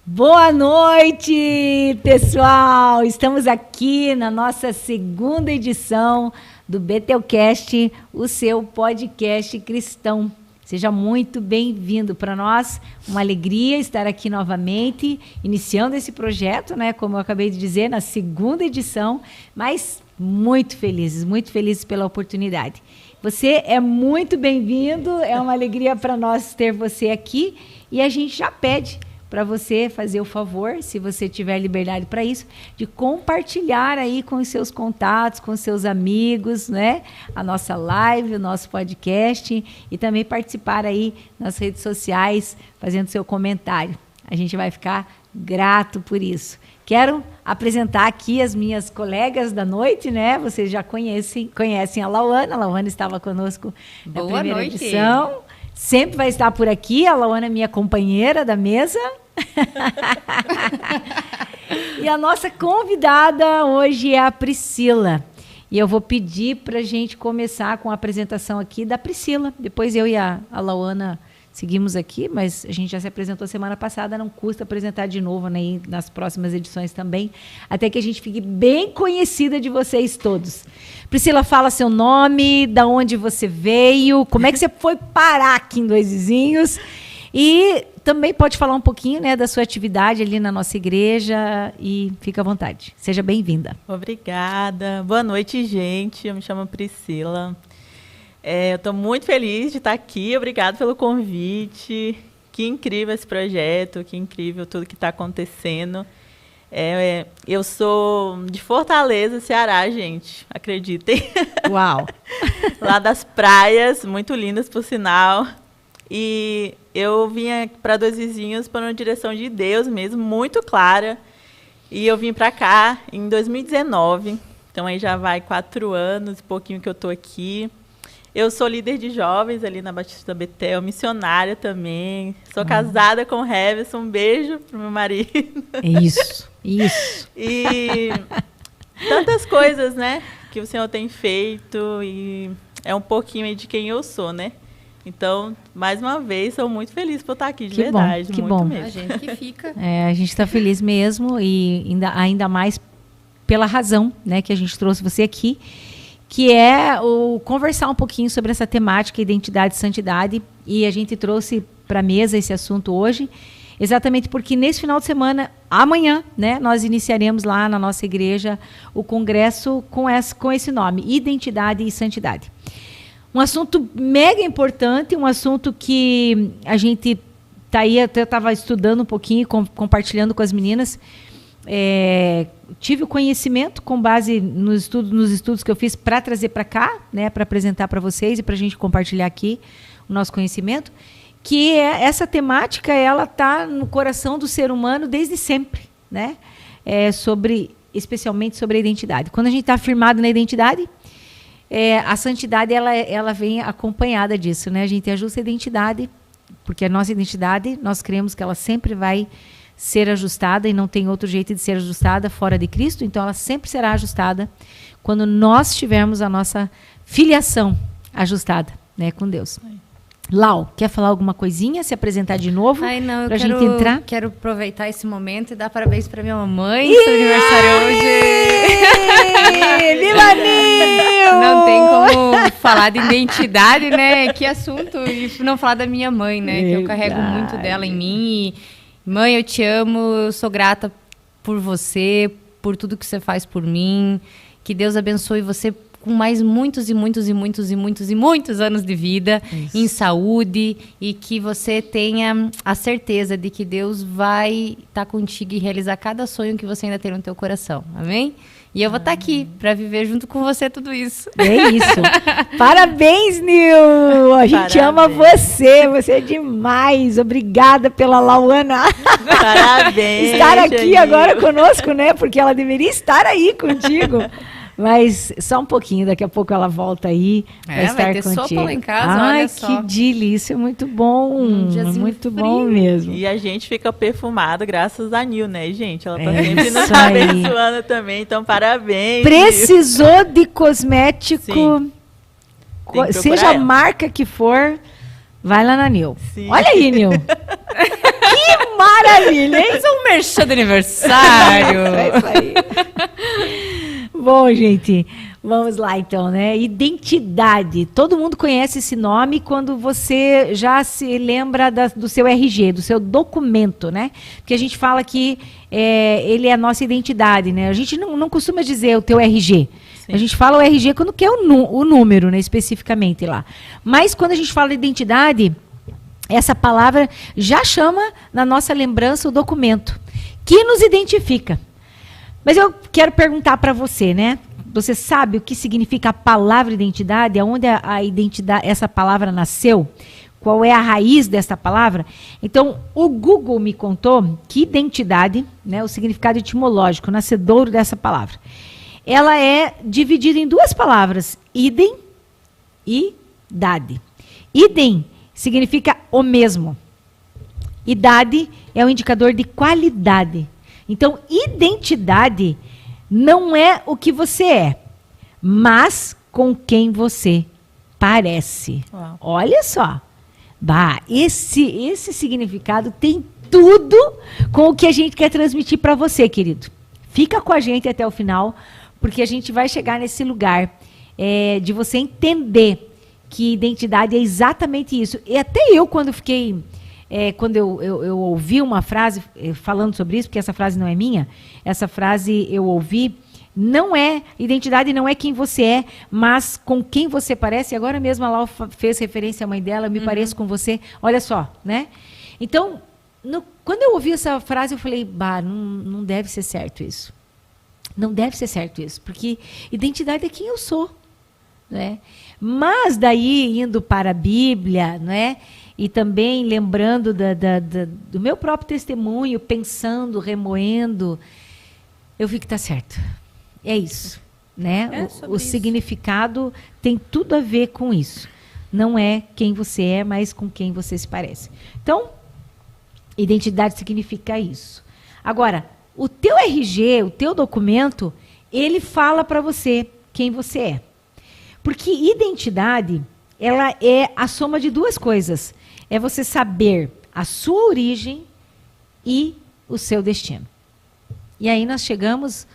Boa noite, pessoal! Estamos aqui na nossa segunda edição do Betelcast, o seu podcast cristão. Seja muito bem-vindo para nós, uma alegria estar aqui novamente, iniciando esse projeto, né? Como eu acabei de dizer, na segunda edição, mas muito felizes pela oportunidade. Você é muito bem-vindo, é uma alegria para nós ter você aqui e a gente já pede para você fazer o favor, se você tiver liberdade para isso, de compartilhar aí com os seus contatos, com os seus amigos, né? A nossa live, o nosso podcast e também participar aí nas redes sociais, fazendo seu comentário. A gente vai ficar grato por isso. Quero apresentar aqui as minhas colegas da noite, né? Vocês já conhecem a Lauana. A Lauana estava conosco na primeira edição. Sempre vai estar por aqui. A Lauana é minha companheira da mesa. E a nossa convidada hoje é a Priscila. E eu vou pedir para a gente começar com a apresentação aqui da Priscila. Depois eu e a Lauana seguimos aqui, mas a gente já se apresentou semana passada, não custa apresentar de novo, né, nas próximas edições também, até que a gente fique bem conhecida de vocês todos. Priscila, fala seu nome, da onde você veio, como é que você foi parar aqui em Dois Vizinhos e também pode falar um pouquinho, né, da sua atividade ali na nossa igreja e fica à vontade. Seja bem-vinda. Obrigada. Boa noite, gente. Eu me chamo Priscila. Eu estou muito feliz de estar aqui. Obrigada pelo convite. Que incrível esse projeto, que incrível tudo que está acontecendo. Eu sou de Fortaleza, Ceará, gente. Acreditem. Uau! Lá das praias, muito lindas, por sinal. E eu vinha para Dois Vizinhos por uma direção de Deus mesmo, muito clara. E eu vim para cá em 2019. Então, aí já vai 4 anos e pouquinho que eu estou aqui. Eu sou líder de jovens ali na Batista Betel, missionária também. Sou casada com o Heverson. Um beijo pro meu marido. Isso. E tantas coisas, né, que o Senhor tem feito e é um pouquinho aí de quem eu sou, né? Então, mais uma vez, sou muito feliz por estar aqui, de verdade. Que muito bom. mesmo. A gente que fica. A gente está feliz mesmo e ainda mais pela razão, né, que a gente trouxe você aqui, que é conversar um pouquinho sobre essa temática, identidade e santidade, e a gente trouxe para a mesa esse assunto hoje, exatamente porque nesse final de semana, amanhã, né, nós iniciaremos lá na nossa igreja o congresso com esse nome, Identidade e Santidade. Um assunto mega importante, um assunto que a gente está aí, eu estava estudando um pouquinho, compartilhando com as meninas. Tive o conhecimento com base nos estudos que eu fiz para trazer para cá, né, para apresentar para vocês e para a gente compartilhar aqui o nosso conhecimento, que essa temática ela está no coração do ser humano desde sempre, né? Especialmente sobre a identidade. Quando a gente está firmado na identidade, a santidade ela vem acompanhada disso, né? A gente ajusta a identidade, porque a nossa identidade, nós cremos que ela sempre vai ser ajustada e não tem outro jeito de ser ajustada fora de Cristo, então ela sempre será ajustada quando nós tivermos a nossa filiação ajustada, né, com Deus. Lau, quer falar alguma coisinha, se apresentar de novo? Ai, não, pra gente entrar? Quero aproveitar esse momento e dar parabéns para minha mamãe, seu aniversário hoje. Viva Nil! Não tem como falar de identidade, né? Que assunto, e não falar da minha mãe, né? Que eu carrego muito dela em mim. Mãe, eu te amo, eu sou grata por você, por tudo que você faz por mim. Que Deus abençoe você com mais muitos anos de vida, em saúde, e que você tenha a certeza de que Deus vai estar contigo e realizar cada sonho que você ainda tem no teu coração. Amém? E eu vou estar aqui para viver junto com você tudo isso. É isso. Parabéns, Nil! A gente ama você. Você é demais. Obrigada pela Lauana. Parabéns. Estar aqui agora conosco, né? Porque ela deveria estar aí contigo. Mas só um pouquinho, daqui a pouco ela volta aí. Vai estar vai ter contigo. sopa lá em casa, ai, olha só. Que delícia, muito bom. Muito bom mesmo. E a gente fica perfumado graças a Nil, né, gente? Ela tá É sempre nos isso aí. abençoando também, então parabéns. Precisou de cosmético, Sim. Tem que seja procurar a marca que for, vai lá na Nil. Sim. Olha aí, Nil. Que maravilha, hein? Isso é um merchan de aniversário. É isso aí. Bom, gente, vamos lá então, né? Identidade. Todo mundo conhece esse nome quando você já se lembra do seu RG, do seu documento, né? Porque a gente fala que ele é a nossa identidade, né? A gente não costuma dizer o teu RG. Sim. A gente fala o RG quando quer o número, né? Especificamente lá. Mas quando a gente fala de identidade, essa palavra já chama na nossa lembrança o documento, que nos identifica. Mas eu quero perguntar para você, né? Você sabe o que significa a palavra identidade? Aonde a identidade, essa palavra nasceu? Qual é a raiz dessa palavra? Então, o Google me contou que identidade, né, o significado etimológico, nascedouro dessa palavra, ela é dividida em duas palavras, idem e dade. Idem significa o mesmo. Idade é um indicador de qualidade. Então, identidade não é o que você é, mas com quem você parece. Uau. Olha só. Bah, esse significado tem tudo com o que a gente quer transmitir para você, querido. Fica com a gente até o final, porque a gente vai chegar nesse lugar de você entender que identidade é exatamente isso. E até eu, quando fiquei... quando eu ouvi uma frase falando sobre isso, porque essa frase não é minha, essa frase eu ouvi, identidade não é quem você é, mas com quem você parece. E agora mesmo a Lau fez referência à mãe dela, me pareço com você, olha só, né? Então, quando eu ouvi essa frase, eu falei, não deve ser certo isso. Não deve ser certo isso, porque identidade é quem eu sou, né? Mas daí, indo para a Bíblia, né? E também lembrando do meu próprio testemunho, pensando, remoendo, eu vi que está certo. É isso, né? O significado tem tudo a ver com isso. Não é quem você é, mas com quem você se parece. Então, identidade significa isso. Agora, o teu RG, o teu documento, ele fala para você quem você é. Porque identidade, ela é a soma de duas coisas. É você saber a sua origem e o seu destino. E aí nós chegamos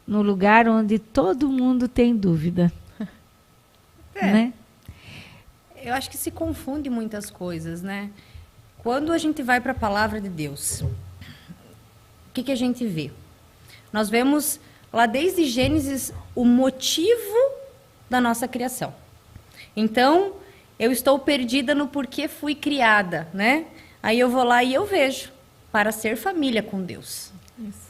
no lugar onde todo mundo tem dúvida. Né? Eu acho que se confunde muitas coisas, né? Quando a gente vai para a palavra de Deus, o que a gente vê? Nós vemos lá desde Gênesis o motivo da nossa criação. Então, eu estou perdida no porquê fui criada, né? Aí eu vou lá e eu vejo, para ser família com Deus.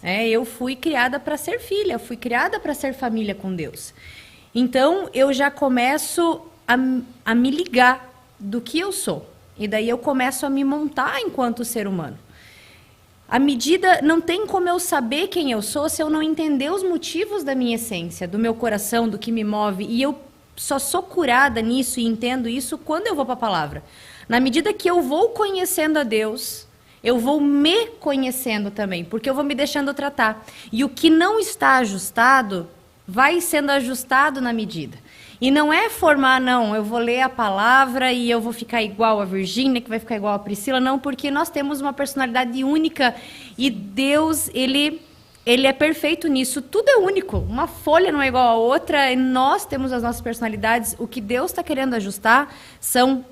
Eu fui criada para ser filha, eu fui criada para ser família com Deus. Então, eu já começo a me ligar do que eu sou. E daí eu começo a me montar enquanto ser humano. Não tem como eu saber quem eu sou se eu não entender os motivos da minha essência, do meu coração, do que me move. E eu só sou curada nisso e entendo isso quando eu vou para a palavra. Na medida que eu vou conhecendo a Deus, eu vou me conhecendo também, porque eu vou me deixando tratar. E o que não está ajustado, vai sendo ajustado na medida. E não é formar, não, eu vou ler a palavra e eu vou ficar igual a Virgínia, que vai ficar igual a Priscila, não, porque nós temos uma personalidade única e Deus, ele é perfeito nisso, tudo é único, uma folha não é igual a outra, e nós temos as nossas personalidades, o que Deus está querendo ajustar são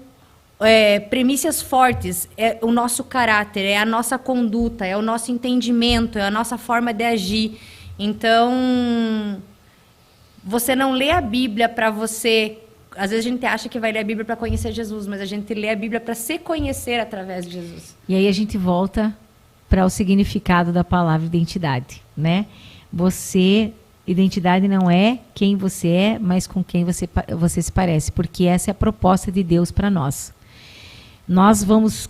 premissas fortes, é o nosso caráter, é a nossa conduta, é o nosso entendimento, é a nossa forma de agir. Então, você não lê a Bíblia para você... Às vezes a gente acha que vai ler a Bíblia para conhecer Jesus, mas a gente lê a Bíblia para se conhecer através de Jesus. E aí a gente volta para o significado da palavra identidade, né? Identidade não é quem você é, mas com quem você se parece, porque essa é a proposta de Deus para nós. Nós vamos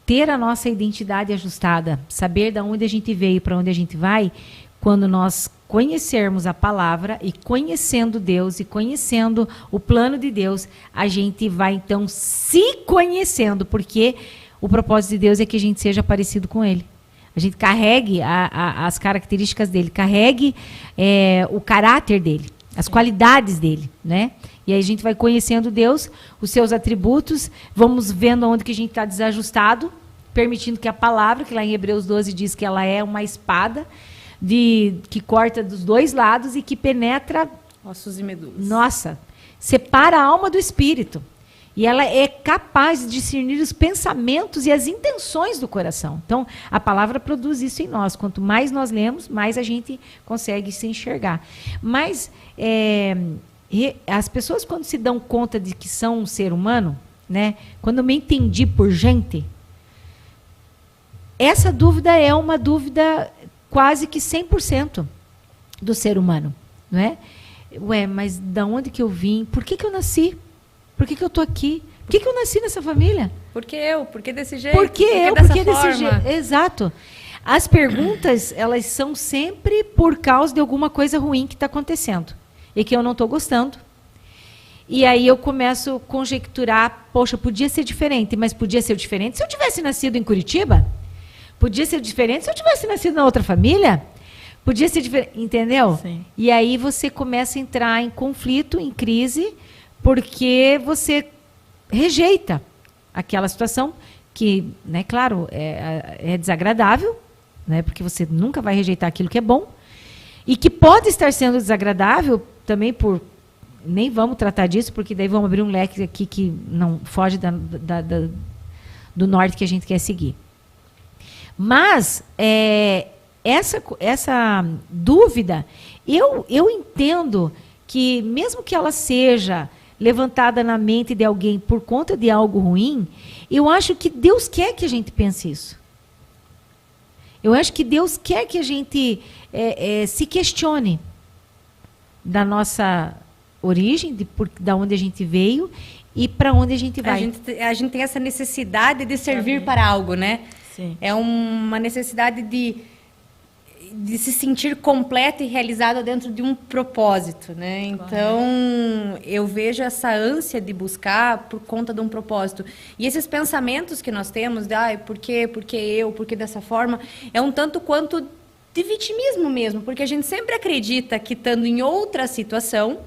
ter a nossa identidade ajustada, saber de onde a gente veio e para onde a gente vai, quando nós conhecermos a palavra e conhecendo Deus e conhecendo o plano de Deus, a gente vai então se conhecendo, porque o propósito de Deus é que a gente seja parecido com Ele. A gente carregue as características dele, carregue o caráter dele, as qualidades dele, né? E aí a gente vai conhecendo Deus, os seus atributos, vamos vendo onde que a gente está desajustado, permitindo que a palavra, que lá em Hebreus 12 diz que ela é uma espada que corta dos dois lados e que penetra... Ossos e medulas. Nossa, separa a alma do espírito. E ela é capaz de discernir os pensamentos e as intenções do coração. Então, a palavra produz isso em nós. Quanto mais nós lemos, mais a gente consegue se enxergar. Mas as pessoas, quando se dão conta de que são um ser humano, né, quando eu me entendi por gente, essa dúvida é uma dúvida quase que 100% do ser humano. Não é? Ué, mas de onde que eu vim? Por que eu nasci? Por que eu estou aqui? Por que eu nasci nessa família? Por que eu? Por que desse jeito? Por que eu? Por que desse jeito? Exato. As perguntas, elas são sempre por causa de alguma coisa ruim que está acontecendo. E que eu não estou gostando. E aí eu começo a conjecturar, poxa, podia ser diferente, mas podia ser diferente se eu tivesse nascido em Curitiba? Podia ser diferente se eu tivesse nascido na outra família? Podia ser diferente, entendeu? Sim. E aí você começa a entrar em conflito, em crise, porque você rejeita aquela situação que, né, claro, é desagradável, né, porque você nunca vai rejeitar aquilo que é bom, e que pode estar sendo desagradável também por... Nem vamos tratar disso, porque daí vamos abrir um leque aqui que não foge do norte que a gente quer seguir. Mas essa dúvida, eu entendo que, mesmo que ela seja levantada na mente de alguém por conta de algo ruim, eu acho que Deus quer que a gente pense isso. Eu acho que Deus quer que a gente se questione da nossa origem, da onde a gente veio e para onde a gente vai. A gente tem essa necessidade de servir para algo, né? Sim. É uma necessidade de se sentir completo e realizado dentro de um propósito, né? Então, eu vejo essa ânsia de buscar por conta de um propósito. E esses pensamentos que nós temos, de por que eu, por que dessa forma, é um tanto quanto de vitimismo mesmo, porque a gente sempre acredita que, estando em outra situação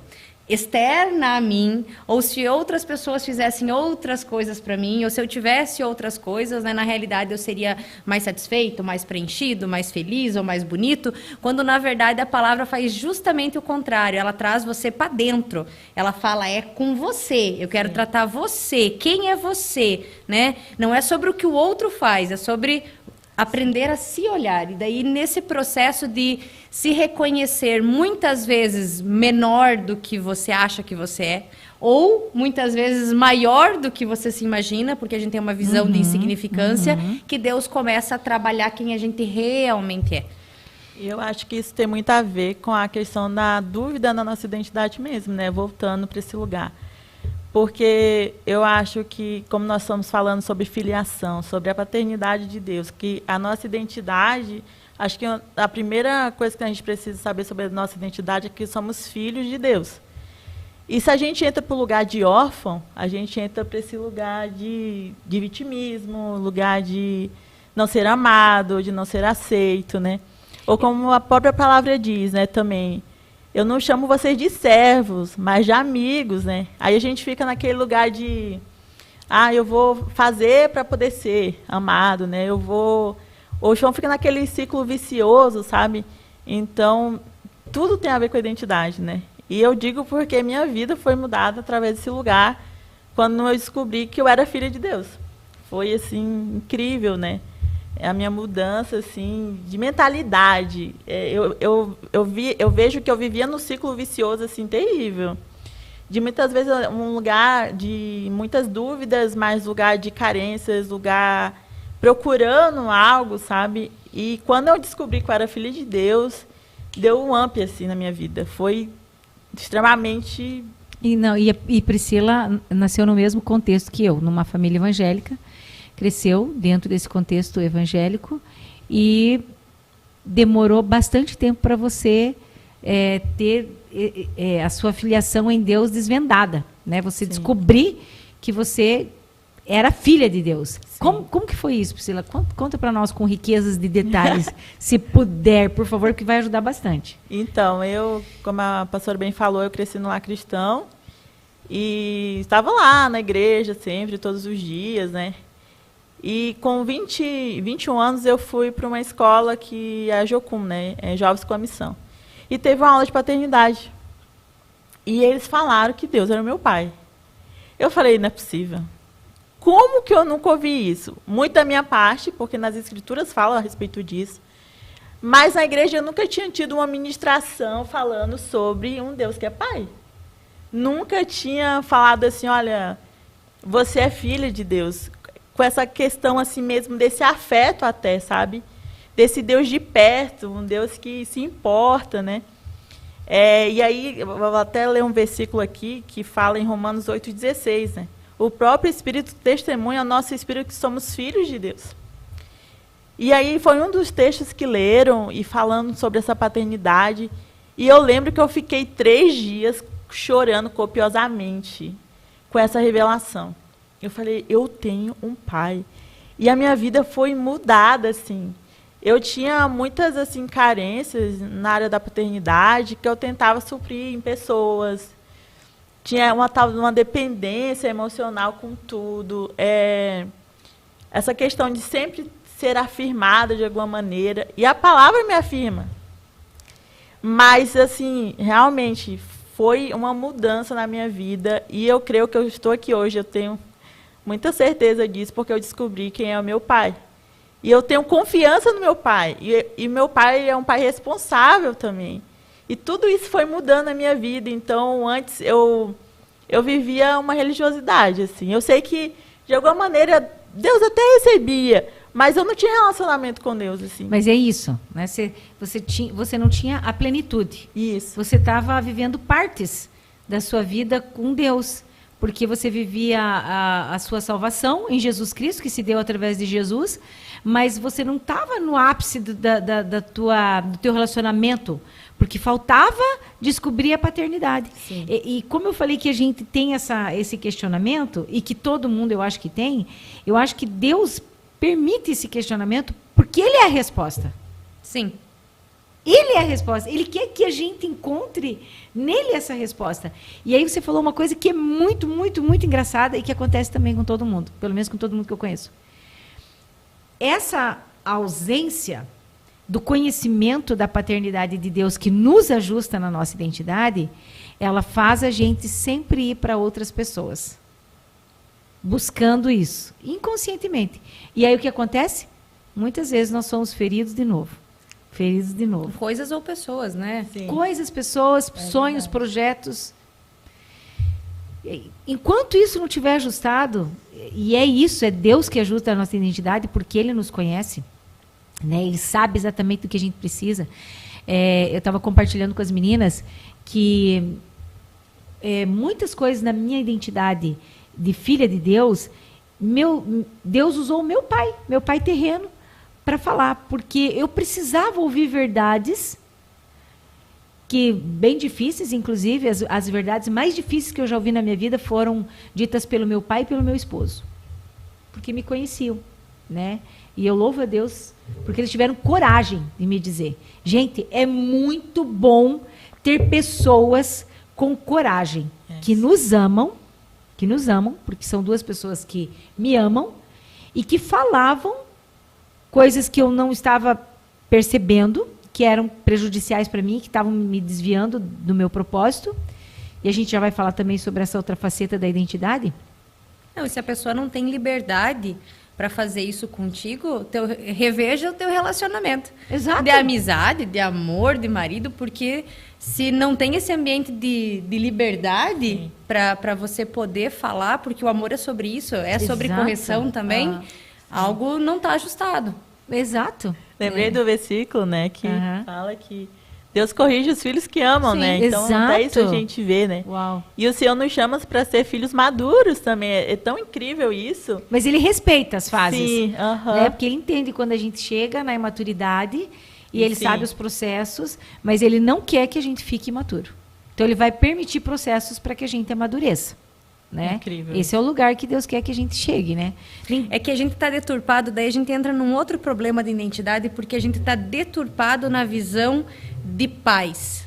externa a mim, ou se outras pessoas fizessem outras coisas para mim, ou se eu tivesse outras coisas, né, na realidade eu seria mais satisfeito, mais preenchido, mais feliz ou mais bonito, quando na verdade a palavra faz justamente o contrário, ela traz você para dentro, ela fala, é com você, eu quero tratar você, quem é você, né? Não é sobre o que o outro faz, é sobre aprender a se olhar. E daí, nesse processo de se reconhecer muitas vezes menor do que você acha que você é, ou muitas vezes maior do que você se imagina, porque a gente tem uma visão de insignificância, que Deus começa a trabalhar quem a gente realmente é. E eu acho que isso tem muito a ver com a questão da dúvida na nossa identidade mesmo, né? Voltando para esse lugar. Porque eu acho que, como nós estamos falando sobre filiação, sobre a paternidade de Deus, que a nossa identidade, acho que a primeira coisa que a gente precisa saber sobre a nossa identidade é que somos filhos de Deus. E se a gente entra para o lugar de órfão, a gente entra para esse lugar de vitimismo, lugar de não ser amado, de não ser aceito, né? Ou como a própria palavra diz, né, também, eu não chamo vocês de servos, mas de amigos, né? Aí a gente fica naquele lugar de, eu vou fazer para poder ser amado, né? O João fica naquele ciclo vicioso, sabe? Então, tudo tem a ver com a identidade, né? E eu digo porque minha vida foi mudada através desse lugar, quando eu descobri que eu era filha de Deus. Foi, assim, incrível, né? A minha mudança, assim, de mentalidade. Eu vejo que eu vivia num ciclo vicioso, assim, terrível. De muitas vezes um lugar de muitas dúvidas, mas lugar de carências, lugar procurando algo, sabe? E quando eu descobri que eu era filha de Deus, deu um up, assim, na minha vida. Foi extremamente... E Priscila nasceu no mesmo contexto que eu, numa família evangélica. Cresceu dentro desse contexto evangélico e demorou bastante tempo para você ter a sua filiação em Deus desvendada, né? Você descobrir que você era filha de Deus. Como que foi isso, Priscila? Conta para nós com riquezas de detalhes, se puder, por favor, que vai ajudar bastante. Então, como a pastora bem falou, eu cresci no lar cristão e estava lá na igreja sempre, todos os dias, né? E com 21 anos eu fui para uma escola que é a Jocum, né? É Jovens com a Missão. E teve uma aula de paternidade. E eles falaram que Deus era o meu pai. Eu falei, não é possível. Como que eu nunca ouvi isso? Muito da minha parte, porque nas escrituras fala a respeito disso. Mas na igreja eu nunca tinha tido uma ministração falando sobre um Deus que é pai. Nunca tinha falado assim, olha, você é filha de Deus. Com essa questão assim mesmo, desse afeto até, sabe? Desse Deus de perto, um Deus que se importa, né? E aí, eu vou até ler um versículo aqui que fala em Romanos 8,16, né? O próprio Espírito testemunha ao nosso Espírito que somos filhos de Deus. E aí foi um dos textos que leram e falando sobre essa paternidade. E eu lembro que eu fiquei 3 dias chorando copiosamente com essa revelação. Eu falei, eu tenho um pai. E a minha vida foi mudada, assim. Eu tinha muitas assim carências na área da paternidade que eu tentava suprir em pessoas. Tinha uma dependência emocional com tudo. Essa questão de sempre ser afirmada de alguma maneira. E a palavra me afirma. Mas, assim, realmente foi uma mudança na minha vida. E eu creio que eu estou aqui hoje. Eu tenho muita certeza disso, porque eu descobri quem é o meu pai. E eu tenho confiança no meu pai. E meu pai é um pai responsável também. E tudo isso foi mudando a minha vida. Então, antes, eu vivia uma religiosidade, assim. Eu sei que, de alguma maneira, Deus até recebia, mas eu não tinha relacionamento com Deus, assim. Mas é isso, né? Você não tinha a plenitude. Isso. Você estava vivendo partes da sua vida com Deus. Porque você vivia a sua salvação em Jesus Cristo, que se deu através de Jesus, mas você não estava no ápice do teu relacionamento, porque faltava descobrir a paternidade. E como eu falei que a gente tem esse questionamento, e que todo mundo eu acho que tem, eu acho que Deus permite esse questionamento porque Ele é a resposta. Sim. Ele é a resposta. Ele quer que a gente encontre nele essa resposta. E aí você falou uma coisa que é muito, muito, muito engraçada e que acontece também com todo mundo, pelo menos com todo mundo que eu conheço. Essa ausência do conhecimento da paternidade de Deus que nos ajusta na nossa identidade, ela faz a gente sempre ir para outras pessoas, buscando isso, inconscientemente. E aí o que acontece? Muitas vezes nós somos feridos de novo. Coisas ou pessoas, né? Sim. Coisas, pessoas, sonhos, projetos. Enquanto isso não tiver ajustado, e é Deus que ajusta a nossa identidade, porque Ele nos conhece, né? Ele sabe exatamente do que a gente precisa. Eu estava compartilhando com as meninas que muitas coisas na minha identidade de filha de Deus, Deus usou o meu pai terreno, para falar, porque eu precisava ouvir verdades que bem difíceis, inclusive as verdades mais difíceis que eu já ouvi na minha vida foram ditas pelo meu pai e pelo meu esposo, porque me conheciam, né? E eu louvo a Deus porque eles tiveram coragem de me dizer, gente, é muito bom ter pessoas com coragem que nos amam, porque são 2 pessoas que me amam e que falavam coisas que eu não estava percebendo, que eram prejudiciais para mim, que estavam me desviando do meu propósito. E a gente já vai falar também sobre essa outra faceta da identidade. Não, e se a pessoa não tem liberdade para fazer isso contigo, reveja o teu relacionamento. Exato. De amizade, de amor, de marido, porque se não tem esse ambiente de liberdade para você poder falar, porque o amor é sobre isso, sobre correção também, algo não está ajustado. Exato. Lembrei do versículo, né, que fala que Deus corrige os filhos que amam, né? Então, até isso a gente vê, né? Uau. E o Senhor nos chama para ser filhos maduros também. É tão incrível isso. Mas Ele respeita as fases. Sim, né? Porque Ele entende quando a gente chega na imaturidade e Ele sabe os processos, mas Ele não quer que a gente fique imaturo. Então, Ele vai permitir processos para que a gente amadureça. Né? Incrível. Esse é o lugar que Deus quer que a gente chegue, né? É que a gente está deturpado, daí a gente entra num outro problema de identidade, porque a gente está deturpado na visão de pais.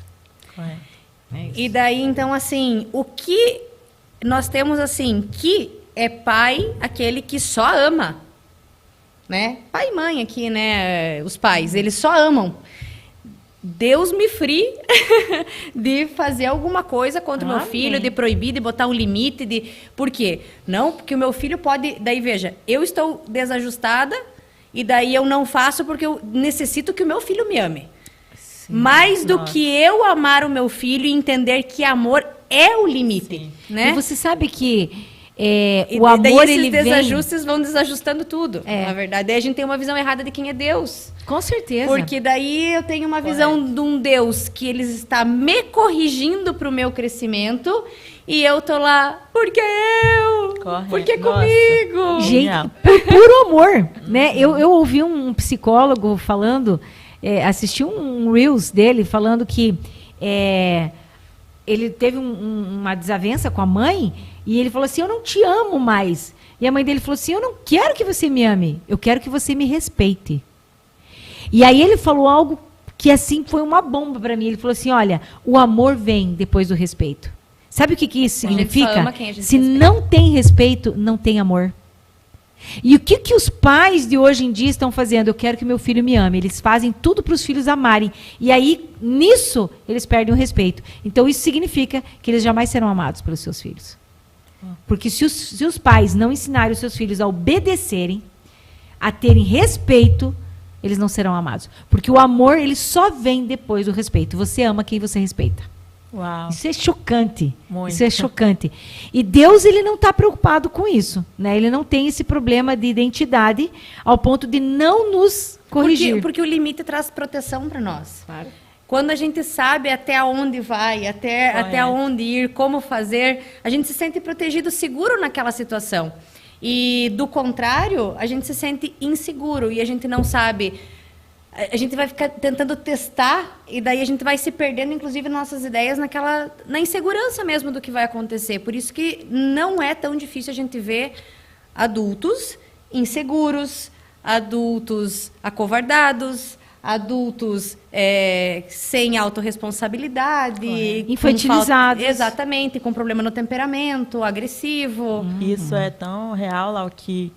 E daí, então, assim, o que nós temos, assim, que é pai aquele que só ama. né? Pai e mãe aqui, né? Os pais, eles só amam. Deus me free de fazer alguma coisa contra o meu filho, de proibir, de botar um limite. Por quê? Não, porque o meu filho pode... Daí, veja, eu estou desajustada e daí eu não faço porque eu necessito que o meu filho me ame. Sim, mais do que eu amar o meu filho e entender que amor é o limite. Né? E você sabe que o amor, daí esses desajustes vão desajustando tudo. Na verdade, daí a gente tem uma visão errada de quem é Deus. Com certeza. Porque daí eu tenho uma visão de um Deus que ele está me corrigindo para o meu crescimento e eu tô lá, porque eu? Correto. Porque comigo? Gente, por puro amor, né? Eu ouvi um psicólogo falando, assisti um Reels dele falando que ele teve uma desavença com a mãe e ele falou assim, eu não te amo mais. E a mãe dele falou assim, eu não quero que você me ame, eu quero que você me respeite. E aí ele falou algo que assim foi uma bomba para mim. Ele falou assim, olha, o amor vem depois do respeito. Sabe o que isso significa? Se não tem respeito, não tem amor. E o que os pais de hoje em dia estão fazendo? Eu quero que meu filho me ame. Eles fazem tudo para os filhos amarem. E aí, nisso, eles perdem o respeito. Então, isso significa que eles jamais serão amados pelos seus filhos. Porque se os pais não ensinarem os seus filhos a obedecerem, a terem respeito, eles não serão amados. Porque o amor, ele só vem depois do respeito. Você ama quem você respeita. Uau. Isso é chocante. Muito. Isso é chocante. E Deus, ele não está preocupado com isso. Né? Ele não tem esse problema de identidade ao ponto de não nos corrigir. Porque o limite traz proteção para nós. Claro. Quando a gente sabe até onde vai, até onde ir, como fazer, a gente se sente protegido, seguro naquela situação. E, do contrário, a gente se sente inseguro e a gente não sabe. A gente vai ficar tentando testar e daí a gente vai se perdendo, inclusive, nossas ideias na insegurança mesmo do que vai acontecer. Por isso que não é tão difícil a gente ver adultos inseguros, adultos acovardados, adultos sem autorresponsabilidade, infantilizados. Exatamente, com problema no temperamento, agressivo. Isso é tão real, Lau, que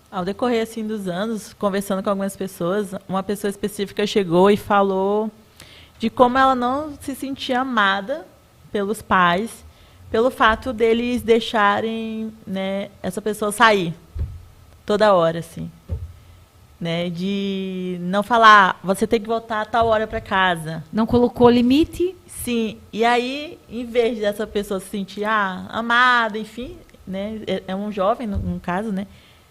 ao decorrer assim, dos anos, conversando com algumas pessoas, uma pessoa específica chegou e falou de como ela não se sentia amada pelos pais, pelo fato deles deixarem, né, essa pessoa sair toda hora, assim. Né, de não falar, você tem que voltar a tal hora para casa. Não colocou limite? Sim, e aí, em vez dessa pessoa se sentir amada, enfim, né, é um jovem, no caso, né,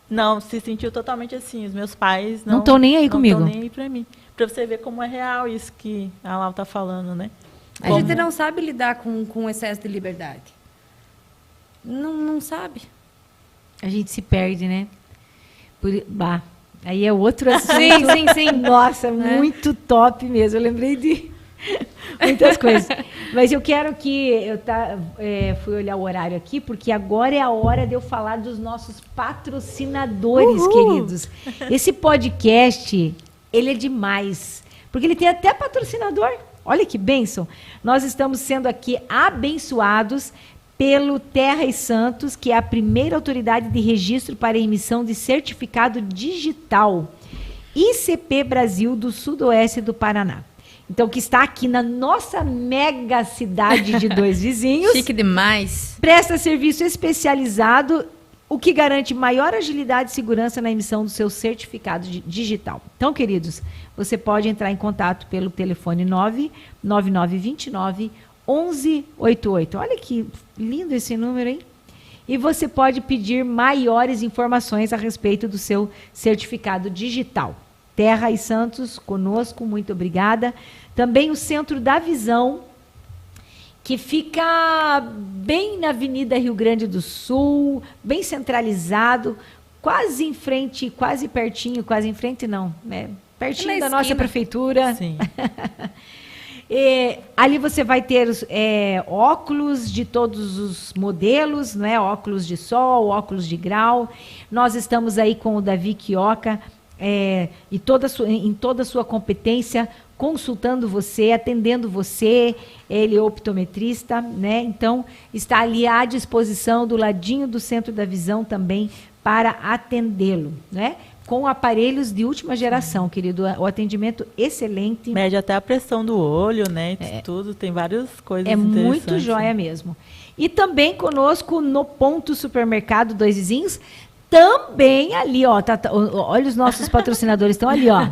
não, se sentiu totalmente assim, os meus pais não estão nem aí comigo. Não estão nem aí para mim. Para você ver como é real isso que a Lau está falando, né? A gente não sabe lidar com o excesso de liberdade. Não sabe. A gente se perde, né? Aí é outro assunto. Sim. Nossa, muito top mesmo. Eu lembrei de muitas coisas. Mas eu quero que... fui olhar o horário aqui, porque agora é a hora de eu falar dos nossos patrocinadores, queridos. Esse podcast, ele é demais. Porque ele tem até patrocinador. Olha que bênção. Nós estamos sendo aqui abençoados pelo Terra e Santos, que é a primeira autoridade de registro para emissão de certificado digital, ICP Brasil do Sudoeste do Paraná. Então, que está aqui na nossa mega cidade de Dois Vizinhos. Chique demais. Presta serviço especializado, o que garante maior agilidade e segurança na emissão do seu certificado digital. Então, queridos, você pode entrar em contato pelo telefone 99929 1188. Olha que lindo esse número, hein? E você pode pedir maiores informações a respeito do seu certificado digital. Terra e Santos, conosco, muito obrigada. Também o Centro da Visão, que fica bem na Avenida Rio Grande do Sul, bem centralizado, quase em frente, quase pertinho, quase em frente não, né? Pertinho da nossa prefeitura. Sim. Ali você vai ter óculos de todos os modelos, né? Óculos de sol, óculos de grau. Nós estamos aí com o Davi Quioca em toda a sua competência, consultando você, atendendo você. Ele é optometrista, né? Então, está ali à disposição do ladinho do Centro da Visão também para atendê-lo, né? com aparelhos de última geração, querido. O atendimento excelente. Mede até a pressão do olho, né? Tudo, tem várias coisas interessantes. É muito joia mesmo. E também conosco no Ponto Supermercado Dois Vizinhos, também ali, ó. Olha, os nossos patrocinadores estão ali, ó.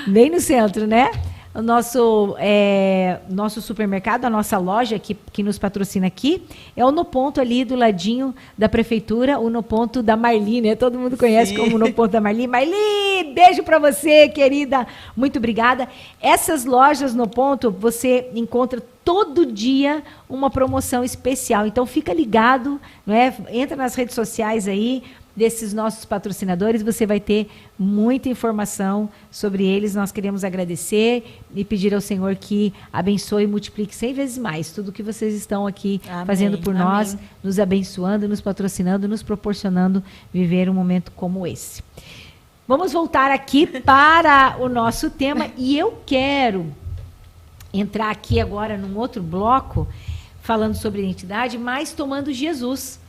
Bem no centro, né? O nosso supermercado, a nossa loja que nos patrocina aqui, é o No Ponto ali do ladinho da prefeitura, o No Ponto da Marli, né? Todo mundo conhece como No Ponto da Marli. Marli, beijo pra você, querida. Muito obrigada. Essas lojas No Ponto, você encontra todo dia uma promoção especial. Então, fica ligado, né? Entra nas redes sociais aí, desses nossos patrocinadores, você vai ter muita informação sobre eles. Nós queremos agradecer e pedir ao Senhor que abençoe e multiplique 100 vezes mais tudo que vocês estão aqui fazendo por nós, nos abençoando, nos patrocinando, nos proporcionando viver um momento como esse. Vamos voltar aqui para o nosso tema e eu quero entrar aqui agora num outro bloco falando sobre identidade, mas tomando Jesus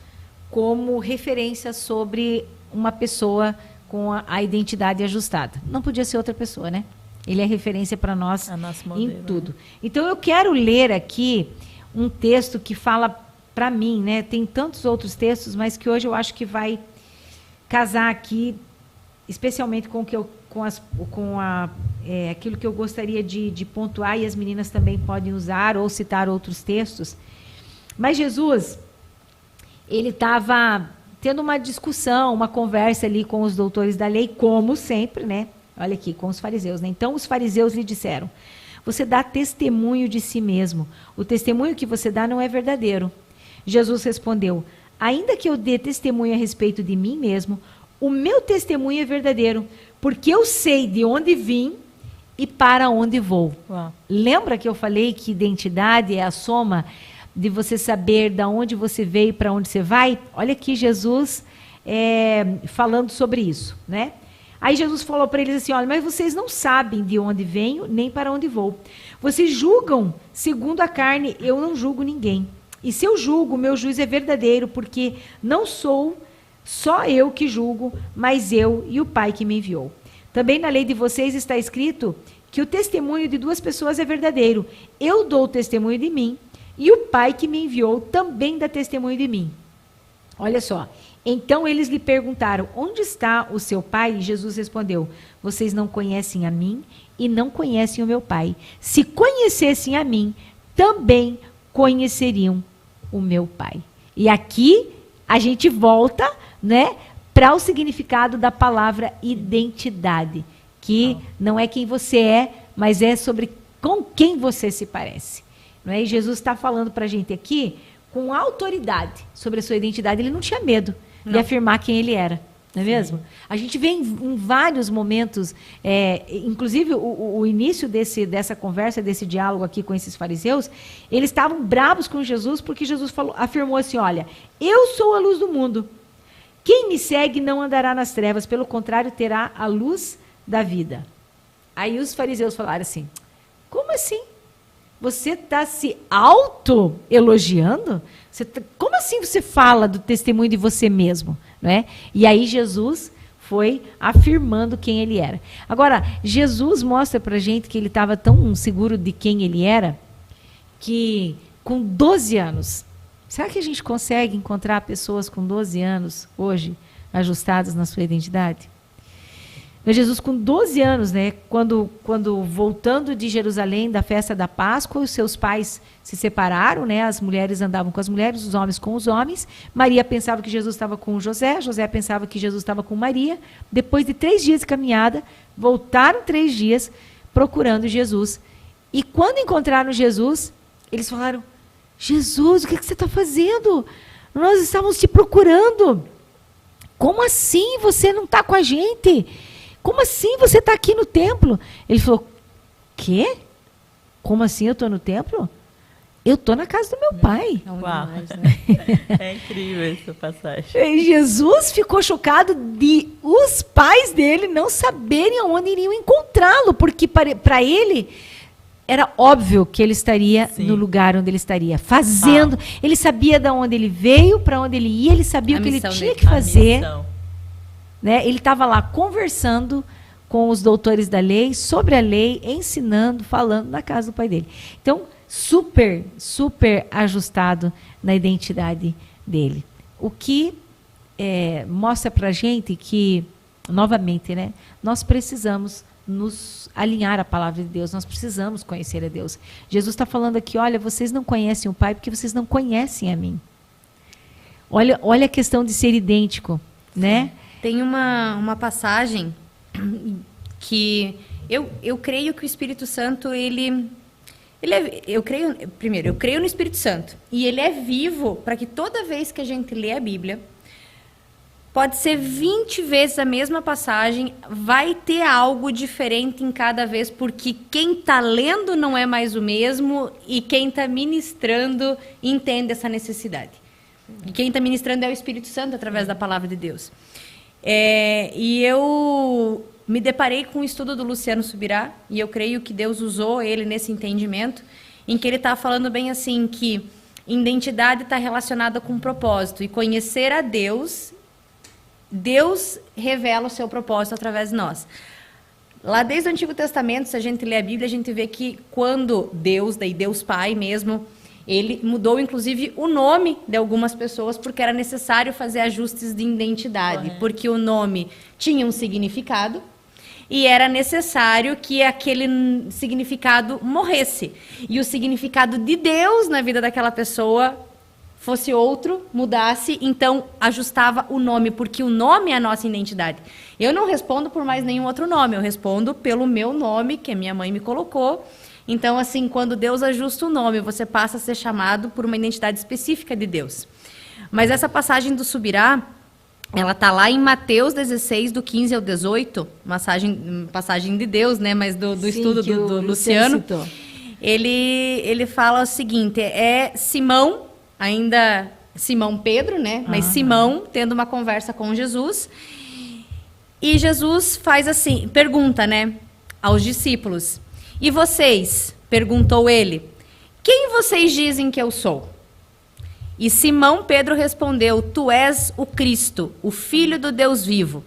como referência sobre uma pessoa com a identidade ajustada. Não podia ser outra pessoa, né? Ele é referência para nós em tudo. Então, eu quero ler aqui um texto que fala para mim, né? Tem tantos outros textos, mas que hoje eu acho que vai casar aqui, especialmente com aquilo que eu gostaria de pontuar, e as meninas também podem usar ou citar outros textos. Mas Jesus, ele estava tendo uma discussão, uma conversa ali com os doutores da lei, como sempre, né? Olha aqui, com os fariseus, né? Então, os fariseus lhe disseram: você dá testemunho de si mesmo. O testemunho que você dá não é verdadeiro. Jesus respondeu: ainda que eu dê testemunho a respeito de mim mesmo, o meu testemunho é verdadeiro, porque eu sei de onde vim e para onde vou. Uau. Lembra que eu falei que identidade é a soma de você saber de onde você veio e para onde você vai? Olha aqui Jesus falando sobre isso, né? Aí Jesus falou para eles assim: olha, mas vocês não sabem de onde venho nem para onde vou. Vocês julgam segundo a carne, eu não julgo ninguém. E se eu julgo, meu juízo é verdadeiro, porque não sou só eu que julgo, mas eu e o Pai que me enviou. Também na lei de vocês está escrito que o testemunho de duas pessoas é verdadeiro. Eu dou testemunho de mim, e o Pai que me enviou também dá testemunho de mim. Olha só. Então eles lhe perguntaram: onde está o seu Pai? E Jesus respondeu: vocês não conhecem a mim e não conhecem o meu Pai. Se conhecessem a mim, também conheceriam o meu Pai. E aqui a gente volta, né, para o significado da palavra identidade, que não é quem você é, mas é sobre com quem você se parece. Não é? E Jesus está falando para a gente aqui com autoridade sobre a sua identidade. Ele não tinha medo de afirmar quem ele era, não é mesmo? A gente vê em vários momentos, inclusive o início dessa conversa, desse diálogo aqui com esses fariseus, eles estavam bravos com Jesus porque Jesus afirmou assim: olha, eu sou a luz do mundo. Quem me segue não andará nas trevas, pelo contrário, terá a luz da vida. Aí os fariseus falaram assim: como assim? Você está se auto-elogiando? Como assim você fala do testemunho de você mesmo? Não é? E aí Jesus foi afirmando quem ele era. Agora, Jesus mostra para a gente que ele estava tão seguro de quem ele era, que com 12 anos, será que a gente consegue encontrar pessoas com 12 anos hoje ajustadas na sua identidade? Mas Jesus, com 12 anos, né, quando voltando de Jerusalém, da festa da Páscoa, os seus pais se separaram, né, as mulheres andavam com as mulheres, os homens com os homens. Maria pensava que Jesus estava com José, José pensava que Jesus estava com Maria. Depois de 3 dias de caminhada, voltaram 3 dias procurando Jesus. E quando encontraram Jesus, eles falaram: Jesus, o que você está fazendo? Nós estávamos te procurando. Como assim você não está com a gente? Como assim você está aqui no templo? Ele falou: quê? Como assim eu estou no templo? Eu estou na casa do meu pai. Uau. É incrível essa passagem. E Jesus ficou chocado de os pais dele não saberem aonde iriam encontrá-lo, porque para ele era óbvio que ele estaria no lugar onde ele estaria, fazendo. Ele sabia de onde ele veio, para onde ele ia, ele sabia o que ele tinha que fazer. né? Ele estava lá conversando com os doutores da lei, sobre a lei, ensinando, falando na casa do pai dele. Então, super, super ajustado na identidade dele. O que mostra para a gente que, novamente, né, nós precisamos nos alinhar à palavra de Deus, nós precisamos conhecer a Deus. Jesus está falando aqui, olha, vocês não conhecem o Pai porque vocês não conhecem a mim. Olha a questão de ser idêntico, né? Tem uma passagem que eu creio que o Espírito Santo, eu creio no Espírito Santo, e ele é vivo para que toda vez que a gente lê a Bíblia, pode ser 20 vezes a mesma passagem, vai ter algo diferente em cada vez, porque quem está lendo não é mais o mesmo e quem está ministrando entende essa necessidade. E quem está ministrando é o Espírito Santo através da palavra de Deus. E eu me deparei com o estudo do Luciano Subirá, e eu creio que Deus usou ele nesse entendimento, em que ele está falando bem assim, que identidade está relacionada com propósito, e conhecer a Deus revela o seu propósito através de nós. Lá desde o Antigo Testamento, se a gente lê a Bíblia, a gente vê que quando Deus Pai mesmo, ele mudou inclusive o nome de algumas pessoas, porque era necessário fazer ajustes de identidade, porque o nome tinha um significado e era necessário que aquele significado morresse. E o significado de Deus na vida daquela pessoa fosse outro, mudasse, então ajustava o nome, porque o nome é a nossa identidade. Eu não respondo por mais nenhum outro nome, eu respondo pelo meu nome, que a minha mãe me colocou. Então, assim, quando Deus ajusta o nome, você passa a ser chamado por uma identidade específica de Deus. Mas essa passagem do Subirá, ela está lá em Mateus 16, do 15 ao 18, passagem de Deus, né? Mas do estudo do Luciano. Ele fala o seguinte, Simão, ainda Simão Pedro, né? Mas Simão tendo uma conversa com Jesus. E Jesus faz assim, pergunta, né, aos discípulos. E vocês? Perguntou ele. Quem vocês dizem que eu sou? E Simão Pedro respondeu, tu és o Cristo, o Filho do Deus vivo.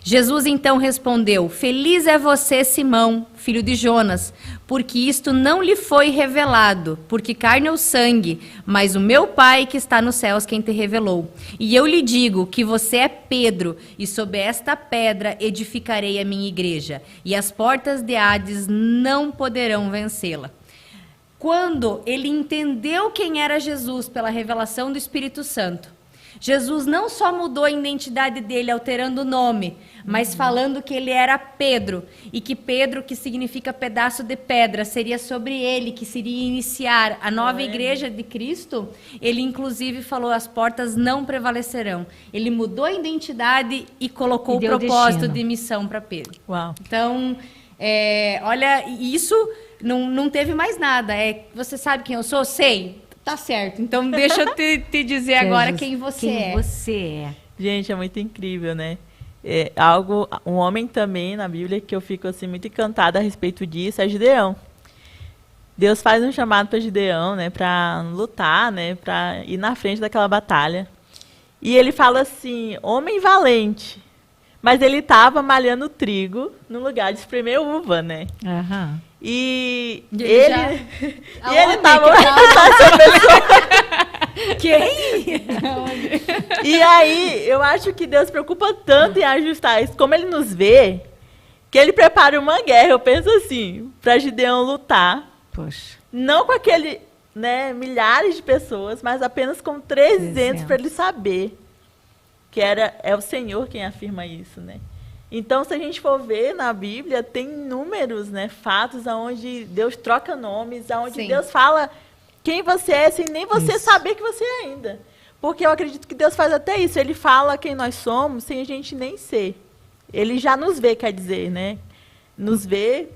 Jesus então respondeu, feliz é você, Simão, filho de Jonas, porque isto não lhe foi revelado, porque carne ou sangue, mas o meu Pai que está nos céus quem te revelou. E eu lhe digo que você é Pedro, e sob esta pedra edificarei a minha igreja, e as portas de Hades não poderão vencê-la. Quando ele entendeu quem era Jesus pela revelação do Espírito Santo, Jesus não só mudou a identidade dele, alterando o nome, mas falando que ele era Pedro, e que Pedro, que significa pedaço de pedra, seria sobre ele que seria iniciar a nova igreja de Cristo. Ele inclusive falou, as portas não prevalecerão. Ele mudou a identidade e colocou o propósito de missão para Pedro. Uau. Então, olha, isso não teve mais nada. Você sabe quem eu sou? Sei. Tá certo. Então, deixa eu te dizer agora quem você é. Quem você é. Gente, é muito incrível, né? Um homem também na Bíblia que eu fico assim muito encantada a respeito disso é Gideão. Deus faz um chamado para Gideão, né, para lutar, né, para ir na frente daquela batalha. E ele fala assim, homem valente. Mas ele estava malhando trigo no lugar de espremer uva, né? Aham. E ele estava Quem? E aí, eu acho que Deus se preocupa tanto em ajustar isso, como ele nos vê, que ele prepara uma guerra, eu penso assim, para Gideão lutar. Poxa. Não com aquele, né, milhares de pessoas, mas apenas com 300 para ele saber que é o Senhor quem afirma isso, né? Então, se a gente for ver na Bíblia, tem inúmeros, né, fatos onde Deus troca nomes, onde Deus fala quem você é, sem nem você saber que você é ainda. Porque eu acredito que Deus faz até isso. Ele fala quem nós somos sem a gente nem ser. Ele já nos vê, quer dizer, né? Nos vê.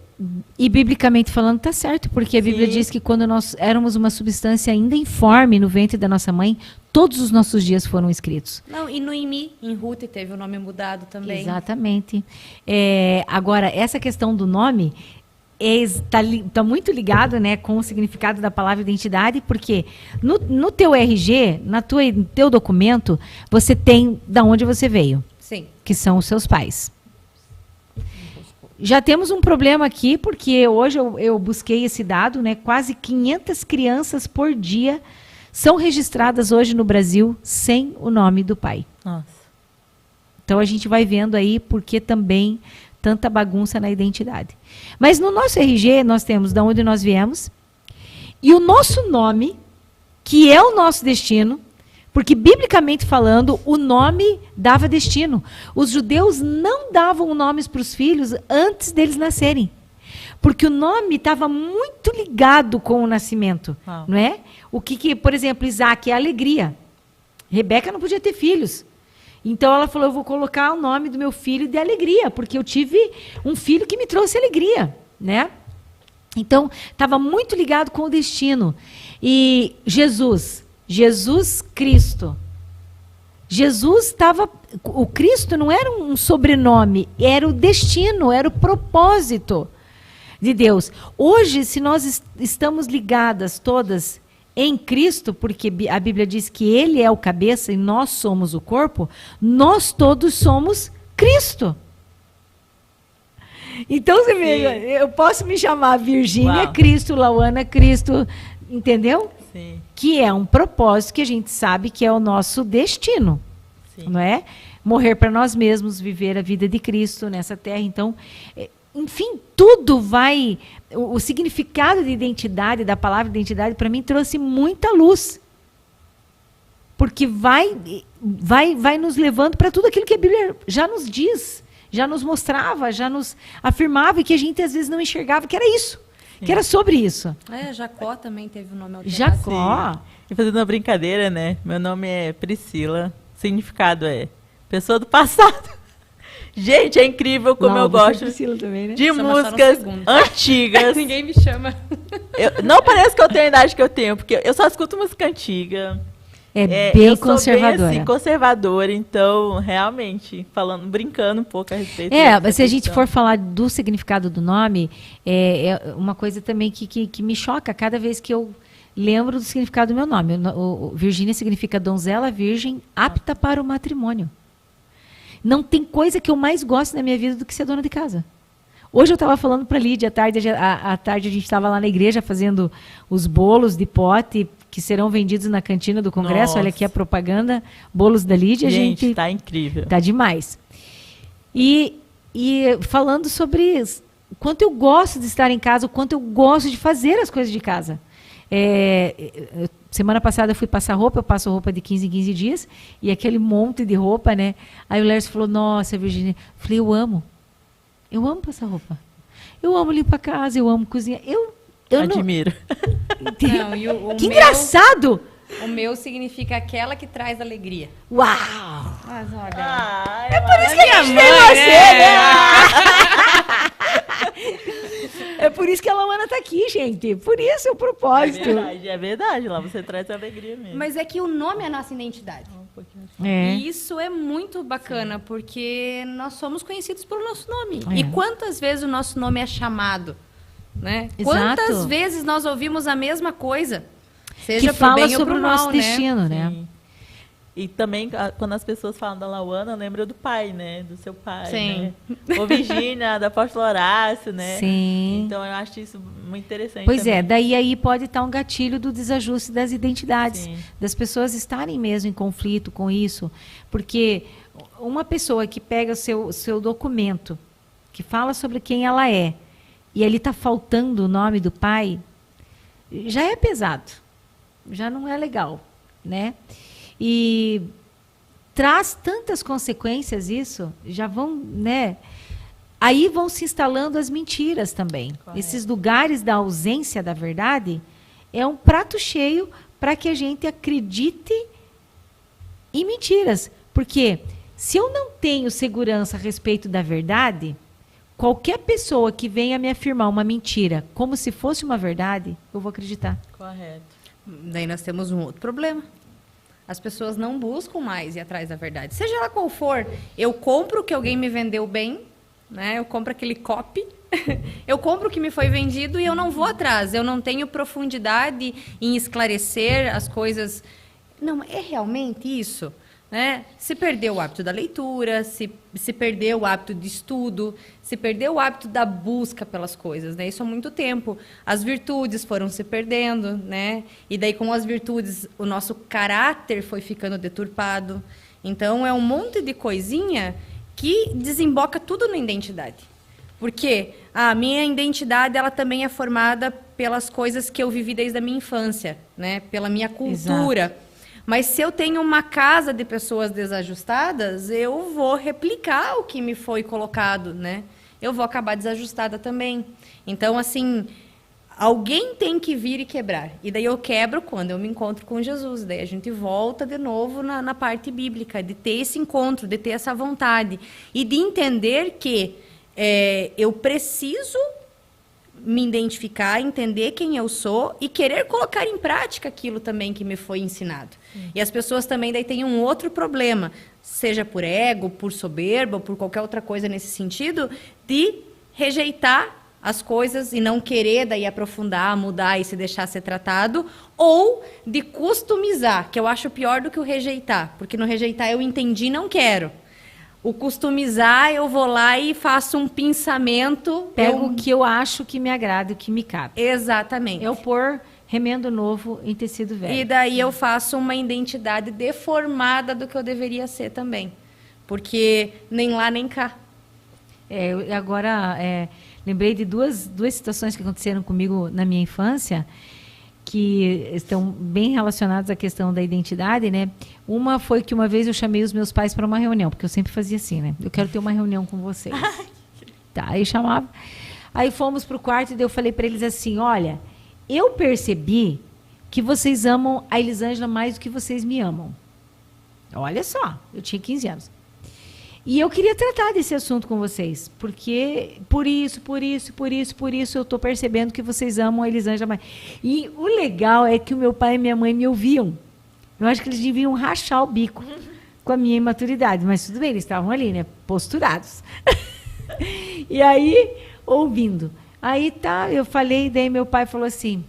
E biblicamente falando, tá certo, porque a Bíblia diz que quando nós éramos uma substância ainda informe no ventre da nossa mãe, todos os nossos dias foram escritos. Não, e Noemi, em Ruth, teve o nome mudado também. Exatamente. Agora, essa questão do nome está muito ligado, né, com o significado da palavra identidade, porque no teu RG, no teu documento, você tem de onde você veio. Sim. que são os seus pais. Já temos um problema aqui, porque hoje eu busquei esse dado, né? Quase 500 crianças por dia são registradas hoje no Brasil sem o nome do pai. Nossa. Então a gente vai vendo aí porque também tanta bagunça na identidade. Mas no nosso RG nós temos de onde nós viemos e o nosso nome, que é o nosso destino, porque biblicamente falando, o nome dava destino. Os judeus não davam nomes para os filhos antes deles nascerem. Porque o nome estava muito ligado com o nascimento. Não é? Por exemplo, Isaac é alegria. Rebeca não podia ter filhos. Então ela falou, eu vou colocar o nome do meu filho de alegria, porque eu tive um filho que me trouxe alegria, né? Então, estava muito ligado com o destino. E Jesus Cristo. Jesus estava... O Cristo não era um sobrenome, era o destino, era o propósito de Deus. Hoje, se nós estamos ligadas todas em Cristo, porque a Bíblia diz que Ele é o cabeça e nós somos o corpo, nós todos somos Cristo. Então, você vê, eu posso me chamar Virgínia Cristo, Lauana Cristo, entendeu? Sim. Que é um propósito que a gente sabe que é o nosso destino, não é? Morrer para nós mesmos, viver a vida de Cristo nessa terra. Então, enfim, tudo vai... O significado de identidade, da palavra identidade, para mim, trouxe muita luz. Porque vai nos levando para tudo aquilo que a Bíblia já nos diz, já nos mostrava, já nos afirmava e que a gente às vezes não enxergava que era isso. Que era sobre isso. Jacó também teve o nome alterado. Jacó. E fazendo uma brincadeira, né? Meu nome é Priscila. O significado é pessoa do passado. Gente, é incrível como eu gosto Priscila também, né? de músicas antigas. Ninguém me chama. Não parece que eu tenho a idade que eu tenho, porque eu só escuto música antiga. Bem conservadora. Bem, assim, conservadora, então, realmente, brincando um pouco a respeito. Se a gente for falar do significado do nome, é uma coisa também que me choca cada vez que eu lembro do significado do meu nome. Virgínia significa donzela virgem apta para o matrimônio. Não tem coisa que eu mais gosto na minha vida do que ser dona de casa. Hoje eu estava falando para a Lídia, à tarde a gente estava lá na igreja fazendo os bolos de pote que serão vendidos na cantina do Congresso. Nossa. Olha aqui a propaganda, bolos da Lídia. Gente, está incrível. Está demais. E falando sobre o quanto eu gosto de estar em casa, o quanto eu gosto de fazer as coisas de casa. Semana passada eu fui passar roupa, eu passo roupa de 15 em 15 dias, e aquele monte de roupa, né? Aí o Lércio falou, nossa, Virgínia, eu falei, eu amo passar roupa. Eu amo limpar a casa, eu amo cozinhar. Eu admiro. Não, que engraçado! O meu significa aquela que traz alegria. Uau! Mas olha. É por isso que a gente tem você, né? É por isso que a Lauana está aqui, gente. Por isso é o propósito. É verdade. Lá você traz alegria mesmo. Mas é que o nome é a nossa identidade. E isso é muito bacana, porque nós somos conhecidos pelo nosso nome. E quantas vezes o nosso nome é chamado? Né? Quantas vezes nós ouvimos a mesma coisa? Seja que fala bem sobre ou o mal, nosso destino, né? Sim. E também, quando as pessoas falam da Lauana, lembra do pai, né? Do seu pai, Sim. né? Ou Virgínia, da apóstolo Horácio, né? Sim. Então, eu acho isso muito interessante. Pois também. daí aí pode estar um gatilho do desajuste das identidades. Sim. Das pessoas estarem mesmo em conflito com isso. Porque uma pessoa que pega o seu documento, que fala sobre quem ela é, e ali está faltando o nome do pai, já é pesado. Já não é legal, né? E traz tantas consequências isso, já vão, né? Aí vão se instalando as mentiras também. Correto. Esses lugares da ausência da verdade é um prato cheio para que a gente acredite em mentiras. Porque se eu não tenho segurança a respeito da verdade, qualquer pessoa que venha me afirmar uma mentira como se fosse uma verdade, eu vou acreditar. Correto. Daí nós temos um outro problema. As pessoas não buscam mais ir atrás da verdade. Seja ela qual for, eu compro o que alguém me vendeu bem, né? Eu compro aquele copy, eu compro o que me foi vendido e eu não vou atrás. Eu não tenho profundidade em esclarecer as coisas. Não, é realmente isso? né? Se perdeu o hábito da leitura, se perdeu o hábito de estudo, se perdeu o hábito da busca pelas coisas, né? Isso há muito tempo. As virtudes foram se perdendo, né? E daí, com as virtudes, o nosso caráter foi ficando deturpado. Então, é um monte de coisinha que desemboca tudo na identidade. Porque a minha identidade, ela também é formada pelas coisas que eu vivi desde a minha infância, né? Pela minha cultura. Exato. Mas se eu tenho uma casa de pessoas desajustadas, eu vou replicar o que me foi colocado, né? Eu vou acabar desajustada também. Então, assim, alguém tem que vir e quebrar. E daí eu quebro quando eu me encontro com Jesus. Daí a gente volta de novo na parte bíblica, de ter esse encontro, de ter essa vontade. E de entender que eu preciso me identificar, entender quem eu sou e querer colocar em prática aquilo também que me foi ensinado. E as pessoas também daí têm um outro problema, seja por ego, por soberba, ou por qualquer outra coisa nesse sentido, de rejeitar as coisas e não querer daí aprofundar, mudar e se deixar ser tratado, ou de customizar, que eu acho pior do que o rejeitar, porque no rejeitar eu entendi e não quero. O customizar, eu vou lá e faço um pensamento. Pego o que eu acho que me agrada, o que me cabe. Exatamente. Eu pôr remendo novo em tecido velho. E daí eu faço uma identidade deformada do que eu deveria ser também. Porque nem lá, nem cá. Agora, lembrei de duas situações que aconteceram comigo na minha infância, que estão bem relacionadas à questão da identidade, né? Uma foi que uma vez eu chamei os meus pais para uma reunião, porque eu sempre fazia assim, né? Eu quero ter uma reunião com vocês. Tá, aí chamava. Aí fomos para o quarto e daí eu falei para eles assim, olha, eu percebi que vocês amam a Elisângela mais do que vocês me amam. Olha só, eu tinha 15 anos. E eu queria tratar desse assunto com vocês, porque por isso eu estou percebendo que vocês amam a Elisângela mais. E o legal é que o meu pai e minha mãe me ouviam. Eu acho que eles deviam rachar o bico com a minha imaturidade, mas tudo bem, eles estavam ali, né, posturados. E aí, ouvindo. Aí tá, eu falei, daí meu pai falou assim,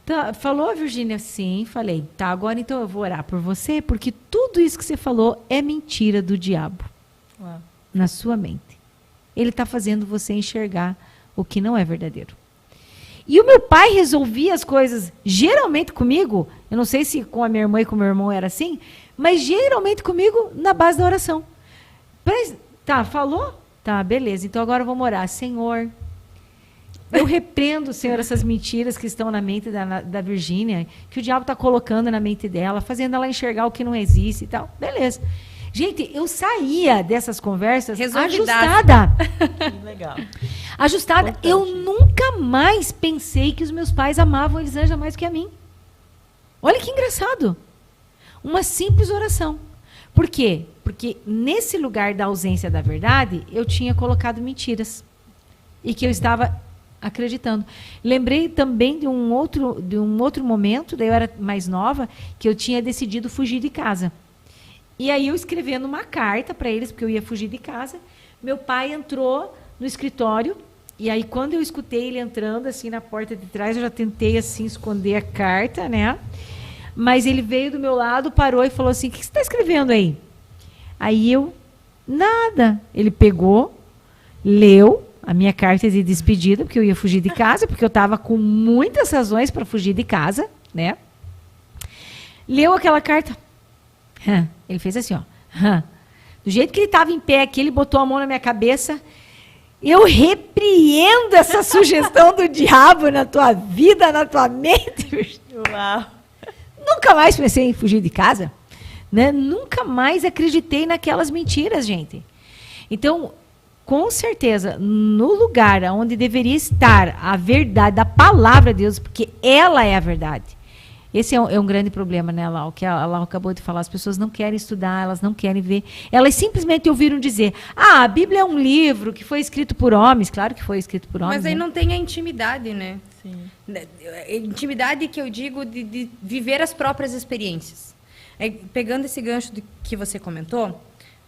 tá, falou, Virgínia? Sim, falei. Tá, agora então eu vou orar por você, porque tudo isso que você falou é mentira do diabo. Uau. Na sua mente. Ele está fazendo você enxergar o que não é verdadeiro. E o meu pai resolvia as coisas, geralmente comigo, eu não sei se com a minha irmã e com o meu irmão era assim, mas geralmente comigo na base da oração. Tá, falou? Tá, beleza. Então agora vamos orar. Senhor, eu repreendo, Senhor, essas mentiras que estão na mente da Virgínia, que o diabo está colocando na mente dela, fazendo ela enxergar o que não existe e tal. Beleza. Gente, eu saía dessas conversas ajustada. Que legal. Ajustada. Importante. Eu nunca mais pensei que os meus pais amavam a Elisângela mais que a mim. Olha que engraçado. Uma simples oração. Por quê? Porque nesse lugar da ausência da verdade, eu tinha colocado mentiras. E que eu estava acreditando. Lembrei também de um outro momento, daí eu era mais nova, que eu tinha decidido fugir de casa. E aí eu escrevendo uma carta para eles, porque eu ia fugir de casa, meu pai entrou no escritório, e aí quando eu escutei ele entrando assim na porta de trás, eu já tentei assim esconder a carta, né? Mas ele veio do meu lado, parou e falou assim, o que você está escrevendo aí? Aí eu, nada. Ele pegou, leu a minha carta de despedida, porque eu ia fugir de casa, porque eu estava com muitas razões para fugir de casa, né? Leu aquela carta. Ele fez assim, ó. Do jeito que ele estava em pé aqui, ele botou a mão na minha cabeça. Eu repreendo essa sugestão do diabo na tua vida, na tua mente. Uau. Nunca mais pensei em fugir de casa, né? Nunca mais acreditei naquelas mentiras, gente. Então, com certeza, no lugar onde deveria estar a verdade, a palavra de Deus, porque ela é a verdade. Esse é um grande problema, né, Lau? Que a Lau acabou de falar. As pessoas não querem estudar, elas não querem ver. Elas simplesmente ouviram dizer, a Bíblia é um livro que foi escrito por homens. Claro que foi escrito por homens. Mas aí né? não tem a intimidade, né? Sim. Intimidade que eu digo de viver as próprias experiências. Pegando esse gancho que você comentou,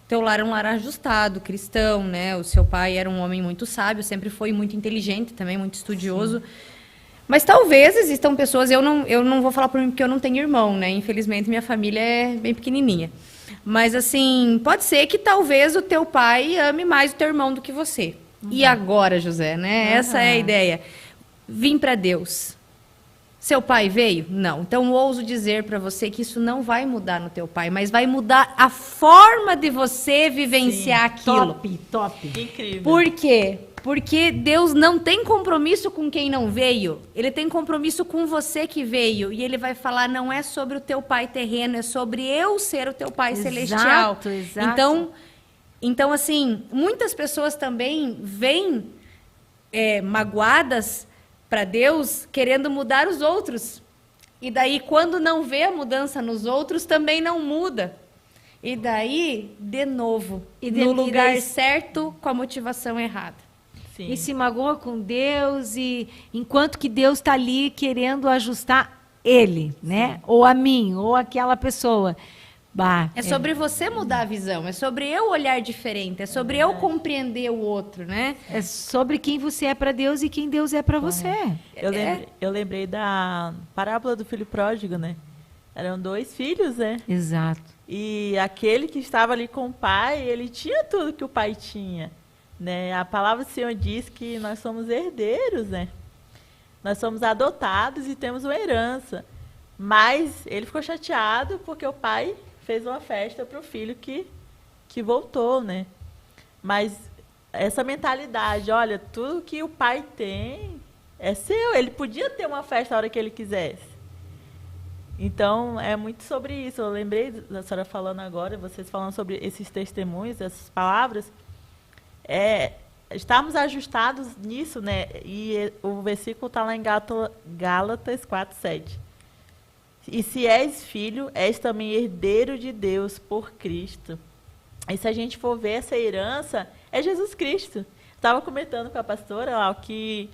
teu lar é um lar ajustado, cristão, né? O seu pai era um homem muito sábio, sempre foi muito inteligente também, muito estudioso. Sim. Mas talvez existam pessoas, eu não vou falar por mim porque eu não tenho irmão, né? Infelizmente minha família é bem pequenininha. Mas assim, pode ser que talvez o teu pai ame mais o teu irmão do que você. E agora, José, né? Essa é a ideia. Vim para Deus. Seu pai veio? Não. Então, ouso dizer para você que isso não vai mudar no teu pai, mas vai mudar a forma de você vivenciar aquilo. Top. Incrível. Por quê? Porque Deus não tem compromisso com quem não veio. Ele tem compromisso com você que veio. E ele vai falar, não é sobre o teu pai terreno, é sobre eu ser o teu pai celestial. Exato. Então, assim, muitas pessoas também vêm magoadas para Deus, querendo mudar os outros. E daí, quando não vê a mudança nos outros, também não muda. E daí, de novo, no lugar certo, com a motivação errada. Sim. E se magoa com Deus, e enquanto que Deus está ali querendo ajustar ele, né? Ou a mim, ou aquela pessoa. É sobre você mudar a visão, é sobre eu olhar diferente, é sobre eu compreender o outro, né? É sobre quem você é para Deus e quem Deus é para você. Eu lembrei da parábola do filho pródigo, né? Eram 2 filhos, né? Exato. E aquele que estava ali com o pai, ele tinha tudo que o pai tinha, né? A palavra do Senhor diz que nós somos herdeiros, né? Nós somos adotados e temos uma herança. Mas ele ficou chateado porque o pai fez uma festa para o filho que voltou, né? Mas essa mentalidade, olha, tudo que o pai tem é seu. Ele podia ter uma festa a hora que ele quisesse. Então, é muito sobre isso. Eu lembrei da senhora falando agora, vocês falando sobre esses testemunhos, essas palavras. Estamos ajustados nisso, né? E o versículo está lá em Gálatas 4:7. E se és filho, és também herdeiro de Deus por Cristo. E se a gente for ver essa herança, é Jesus Cristo. Estava comentando com a pastora lá que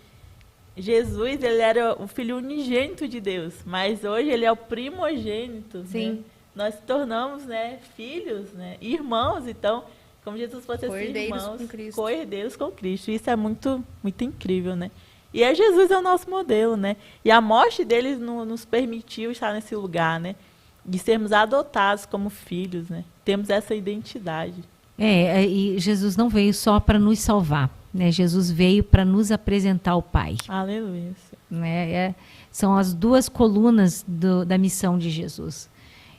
Jesus, ele era o filho unigênito de Deus, mas hoje ele é o primogênito. Sim. Né? Nós se tornamos, né, filhos, né, irmãos, então, como Jesus fosse assim, irmãos, co-herdeiros com Cristo. Isso é muito, muito incrível, né? E Jesus é o nosso modelo, né? E a morte dele nos permitiu estar nesse lugar, né? De sermos adotados como filhos, né? Temos essa identidade. E Jesus não veio só para nos salvar, né? Jesus veio para nos apresentar o Pai. Aleluia. Né? São as 2 colunas da missão de Jesus.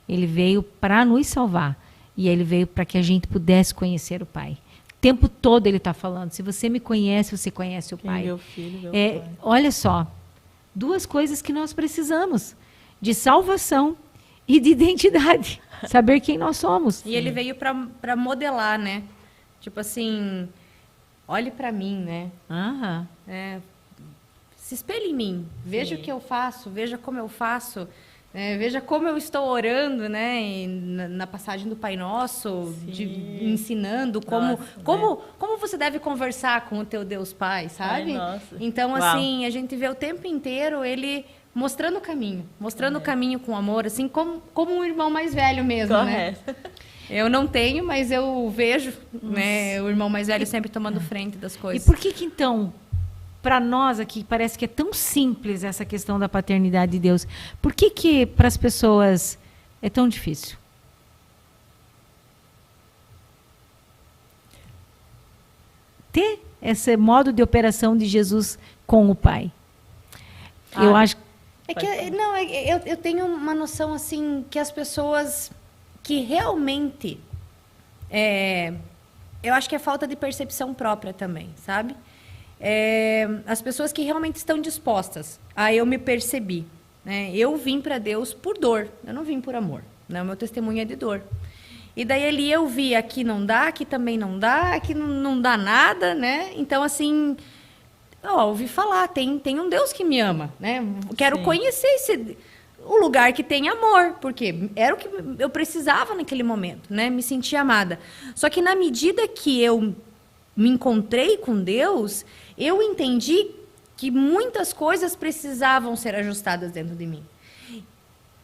Ele veio para nos salvar e ele veio para que a gente pudesse conhecer o Pai. O tempo todo ele está falando, se você me conhece, você conhece o Pai. Meu filho, meu pai. Olha só, 2 coisas que nós precisamos, de salvação e de identidade, saber quem nós somos. E ele veio para modelar, né? Tipo assim, olhe para mim, né? Se espelhe em mim, veja o que eu faço, veja como eu faço. Veja como eu estou orando, né? Na passagem do Pai Nosso, ensinando como você deve conversar com o teu Deus Pai, sabe? Então, assim, a gente vê o tempo inteiro ele mostrando o caminho com amor, assim, como um irmão mais velho mesmo, Correto. né? Eu não tenho, mas eu vejo, né, o irmão mais velho sempre tomando frente das coisas. E por que então, para nós aqui, parece que é tão simples essa questão da paternidade de Deus? Por que para as pessoas é tão difícil? Ter esse modo de operação de Jesus com o Pai. Eu acho... Eu tenho uma noção, assim, que as pessoas que realmente... eu acho que é falta de percepção própria também, sabe? As pessoas que realmente estão dispostas a eu me percebi, né? Eu vim para Deus por dor, eu não vim por amor, né? O meu testemunho é de dor. E daí ali eu vi, aqui não dá, aqui também não dá, aqui não dá nada, né? Então, assim, ouvi falar, tem um Deus que me ama, né? Quero conhecer o lugar que tem amor, porque era o que eu precisava naquele momento, né? Me sentir amada. Só que na medida que eu me encontrei com Deus, eu entendi que muitas coisas precisavam ser ajustadas dentro de mim.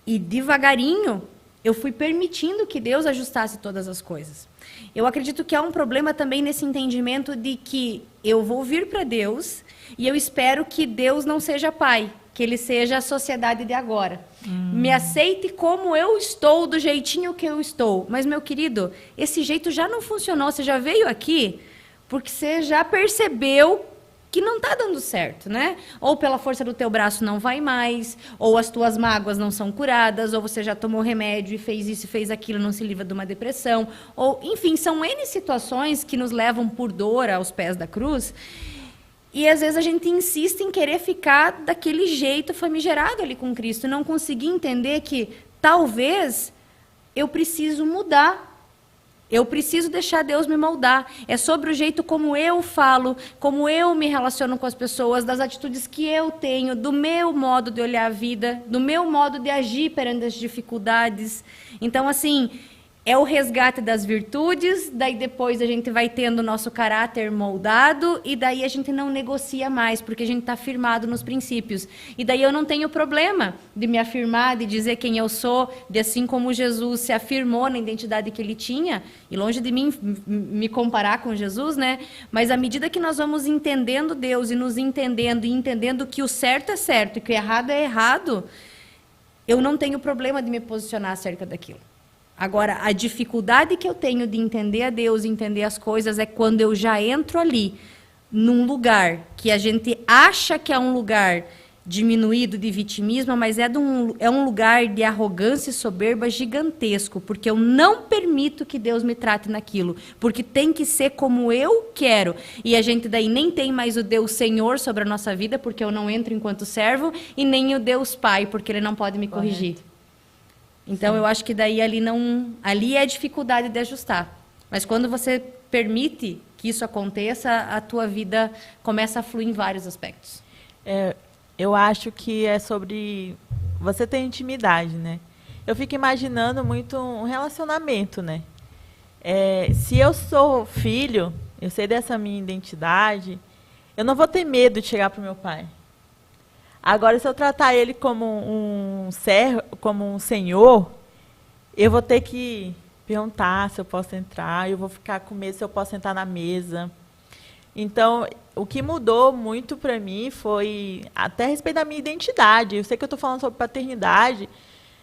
E devagarinho, eu fui permitindo que Deus ajustasse todas as coisas. Eu acredito que há um problema também nesse entendimento de que eu vou vir para Deus e eu espero que Deus não seja pai. que ele seja a sociedade de agora. Me aceite como eu estou, do jeitinho que eu estou. Mas, meu querido, esse jeito já não funcionou. Você já veio aqui porque você já percebeu que não está dando certo, né? Ou pela força do teu braço não vai mais, ou as tuas mágoas não são curadas, ou você já tomou remédio e fez isso e fez aquilo, não se livra de uma depressão. Ou, enfim, são N situações que nos levam por dor aos pés da cruz. E às vezes a gente insiste em querer ficar daquele jeito famigerado ali com Cristo, e não conseguir entender que talvez eu preciso mudar. Eu preciso deixar Deus me moldar. É sobre o jeito como eu falo, como eu me relaciono com as pessoas, das atitudes que eu tenho, do meu modo de olhar a vida, do meu modo de agir perante as dificuldades. Então, assim, é o resgate das virtudes, daí depois a gente vai tendo o nosso caráter moldado, e daí a gente não negocia mais, porque a gente está firmado nos princípios. E daí eu não tenho problema de me afirmar, de dizer quem eu sou, de assim como Jesus se afirmou na identidade que ele tinha, e longe de mim me comparar com Jesus, né? Mas à medida que nós vamos entendendo Deus e nos entendendo, e entendendo que o certo é certo e que o errado é errado, eu não tenho problema de me posicionar acerca daquilo. Agora, a dificuldade que eu tenho de entender a Deus, entender as coisas, é quando eu já entro ali, num lugar que a gente acha que é um lugar diminuído de vitimismo, mas é um lugar de arrogância e soberba gigantesco, porque eu não permito que Deus me trate naquilo, porque tem que ser como eu quero. E a gente daí nem tem mais o Deus Senhor sobre a nossa vida, porque eu não entro enquanto servo, e nem o Deus Pai, porque Ele não pode me corrigir. Então, sim, eu acho que daí ali é a dificuldade de ajustar. Mas quando você permite que isso aconteça, a tua vida começa a fluir em vários aspectos. Eu acho que é sobre você ter intimidade, né? Eu fico imaginando muito um relacionamento, né? Se eu sou filho, eu sei dessa minha identidade, eu não vou ter medo de chegar para o meu pai. Agora, se eu tratar ele como um servo, como um senhor, eu vou ter que perguntar se eu posso entrar, eu vou ficar com medo se eu posso sentar na mesa. Então, o que mudou muito para mim foi até a respeito da minha identidade. Eu sei que eu estou falando sobre paternidade,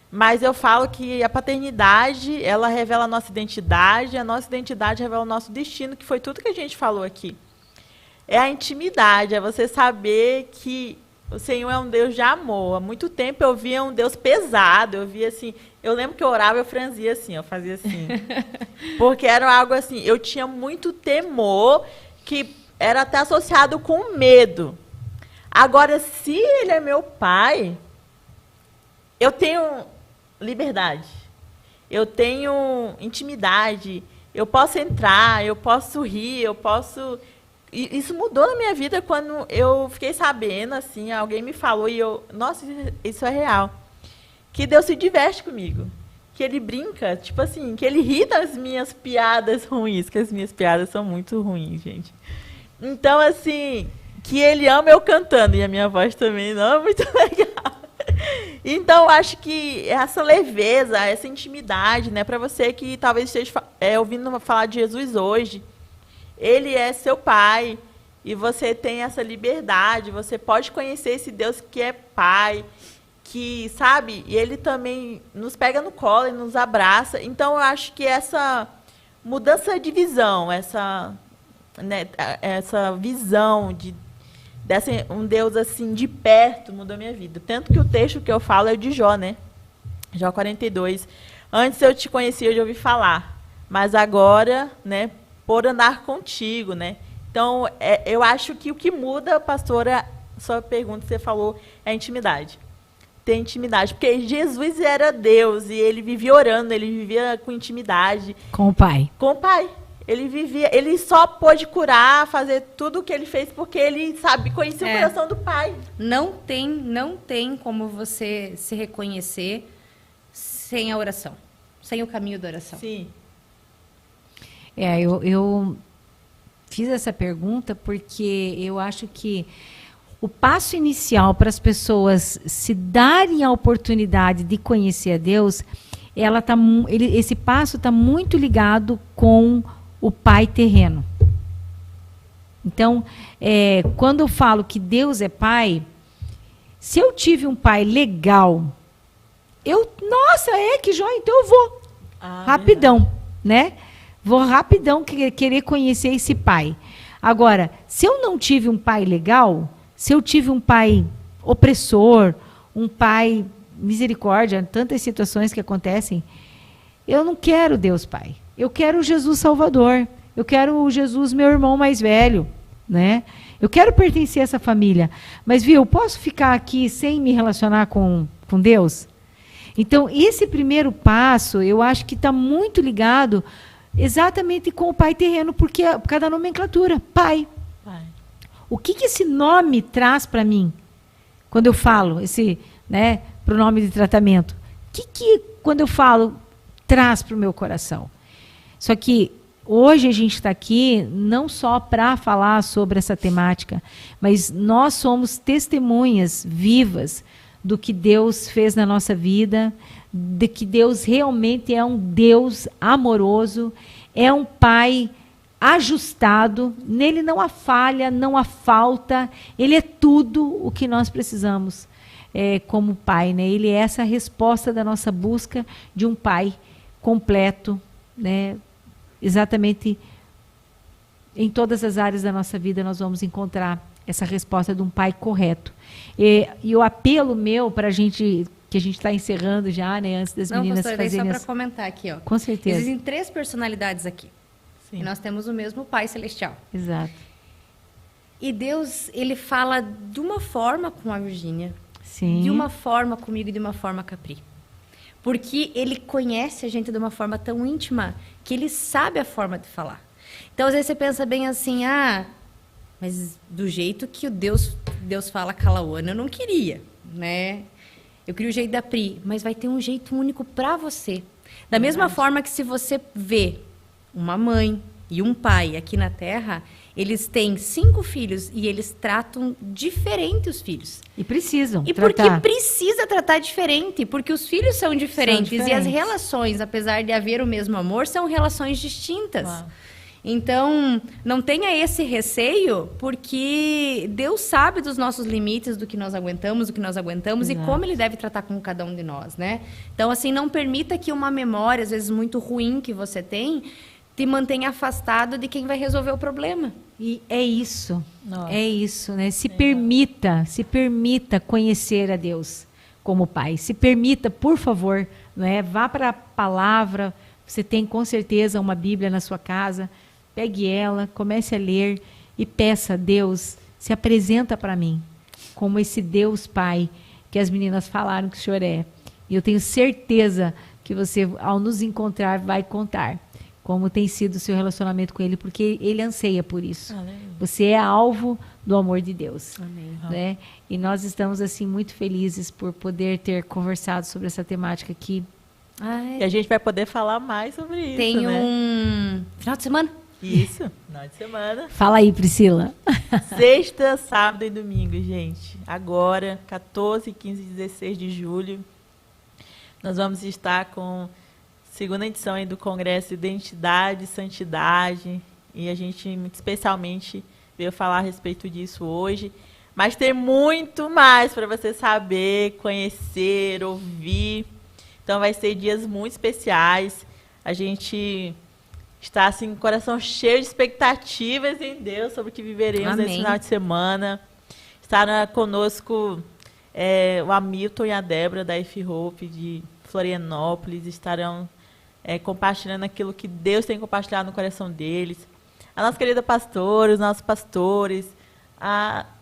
mas eu falo que a paternidade, ela revela a nossa identidade revela o nosso destino, que foi tudo que a gente falou aqui. É a intimidade, é você saber que o Senhor é um Deus de amor. Há muito tempo eu via um Deus pesado. Eu via assim, eu lembro que eu orava, eu franzia assim, eu fazia assim. Porque era algo assim, eu tinha muito temor, que era até associado com medo. Agora, se Ele é meu pai, eu tenho liberdade. Eu tenho intimidade. Eu posso entrar, eu posso rir, eu posso... E isso mudou na minha vida quando eu fiquei sabendo, assim, alguém me falou e eu... Nossa, isso é real. Que Deus se diverte comigo. Que Ele brinca, tipo assim, que Ele ri das minhas piadas ruins, que as minhas piadas são muito ruins, gente. Então, assim, que Ele ama eu cantando, e a minha voz também não é muito legal. Então, acho que essa leveza, essa intimidade, né, para você que talvez esteja ouvindo falar de Jesus hoje, Ele é seu pai e você tem essa liberdade, você pode conhecer esse Deus que é pai, que, sabe, e Ele também nos pega no colo e nos abraça. Então, eu acho que essa mudança de visão, essa visão de um Deus assim de perto mudou minha vida. Tanto que o texto que eu falo é o de Jó, né? Jó 42. Antes eu te conhecia, eu já ouvi falar, mas agora, né, por andar contigo, né? Então, eu acho que o que muda, pastora, sua pergunta que você falou, é a intimidade. Ter intimidade, porque Jesus era Deus e Ele vivia orando, Ele vivia com intimidade. Com o Pai. Com o Pai. Ele só pôde curar, fazer tudo o que Ele fez, porque Ele, conhecia o coração do Pai. Não tem como você se reconhecer sem a oração, sem o caminho da oração. Sim. Eu fiz essa pergunta porque eu acho que o passo inicial para as pessoas se darem a oportunidade de conhecer a Deus, esse passo está muito ligado com o Pai terreno. Então, quando eu falo que Deus é Pai, Se eu tive um pai legal, nossa, que joia, então eu vou. Rapidão, né? Vou rapidão querer conhecer esse pai. Agora, se eu não tive um pai legal, se eu tive um pai opressor, um pai misericórdia, tantas situações que acontecem, eu não quero Deus Pai. Eu quero o Jesus Salvador. Eu quero o Jesus, meu irmão mais velho, né? Eu quero pertencer a essa família. Mas, viu, eu posso ficar aqui sem me relacionar com Deus? Então, esse primeiro passo, eu acho que está muito ligado exatamente com o pai terreno, por causa da nomenclatura, pai. O que esse nome traz para mim? Quando eu falo esse, né, pronome de tratamento. O que quando eu falo, traz para o meu coração? Só que hoje a gente está aqui não só para falar sobre essa temática, mas nós somos testemunhas vivas do que Deus fez na nossa vida, de que Deus realmente é um Deus amoroso, é um Pai ajustado, nele não há falha, não há falta, ele é tudo o que nós precisamos como Pai, né? Ele é essa resposta da nossa busca de um Pai completo, né? Exatamente em todas as áreas da nossa vida nós vamos encontrar essa resposta de um pai correto. E o apelo meu para a gente, que a gente está encerrando já, né, antes das meninas fazerem... Só para comentar aqui, ó. Com certeza. Existem 3 personalidades aqui. Sim. E nós temos o mesmo Pai Celestial. Exato. E Deus, ele fala de uma forma com a Virgínia, sim, de uma forma comigo e de uma forma com a Pri. Porque ele conhece a gente de uma forma tão íntima que ele sabe a forma de falar. Então, às vezes você pensa bem assim, mas do jeito que Deus fala com a Lauana, eu não queria, né? Eu queria o jeito da Pri, mas vai ter um jeito único para você. Da mesma forma que se você vê uma mãe e um pai aqui na Terra, eles têm 5 filhos e eles tratam diferente os filhos. E precisam E tratar. porque precisa tratar diferente, porque os filhos são diferentes. E as relações, apesar de haver o mesmo amor, são relações distintas. Uau. Então, não tenha esse receio, porque Deus sabe dos nossos limites, do que nós aguentamos, exato, e como Ele deve tratar com cada um de nós, né? Então, assim, não permita que uma memória, às vezes muito ruim que você tem, te mantenha afastado de quem vai resolver o problema. E é isso, né? Se permita conhecer a Deus como Pai. Se permita, por favor, né? Vá para a palavra. Você tem com certeza uma Bíblia na sua casa. Pegue ela, comece a ler e peça a Deus, se apresenta para mim como esse Deus Pai que as meninas falaram que o Senhor é. E eu tenho certeza que você, ao nos encontrar, vai contar como tem sido o seu relacionamento com Ele, porque Ele anseia por isso. Amém. Você é alvo do amor de Deus. Amém. Né? E nós estamos assim muito felizes por poder ter conversado sobre essa temática aqui. E a gente vai poder falar mais sobre isso, Tem um final de semana? Isso, final de semana. Fala aí, Priscila. Sexta, sábado e domingo, gente. Agora, 14, 15 e 16 de julho, nós vamos estar com a segunda edição aí do Congresso Identidade e Santidade. E a gente, muito especialmente, veio falar a respeito disso hoje. Mas tem muito mais para você saber, conhecer, ouvir. Então, vai ser dias muito especiais. A gente está, assim, com o coração cheio de expectativas em Deus sobre o que viveremos nesse final de semana. Estará conosco o Hamilton e a Débora, da F-Hope, de Florianópolis. Estarão compartilhando aquilo que Deus tem compartilhado no coração deles. A nossa querida pastora, os nossos pastores,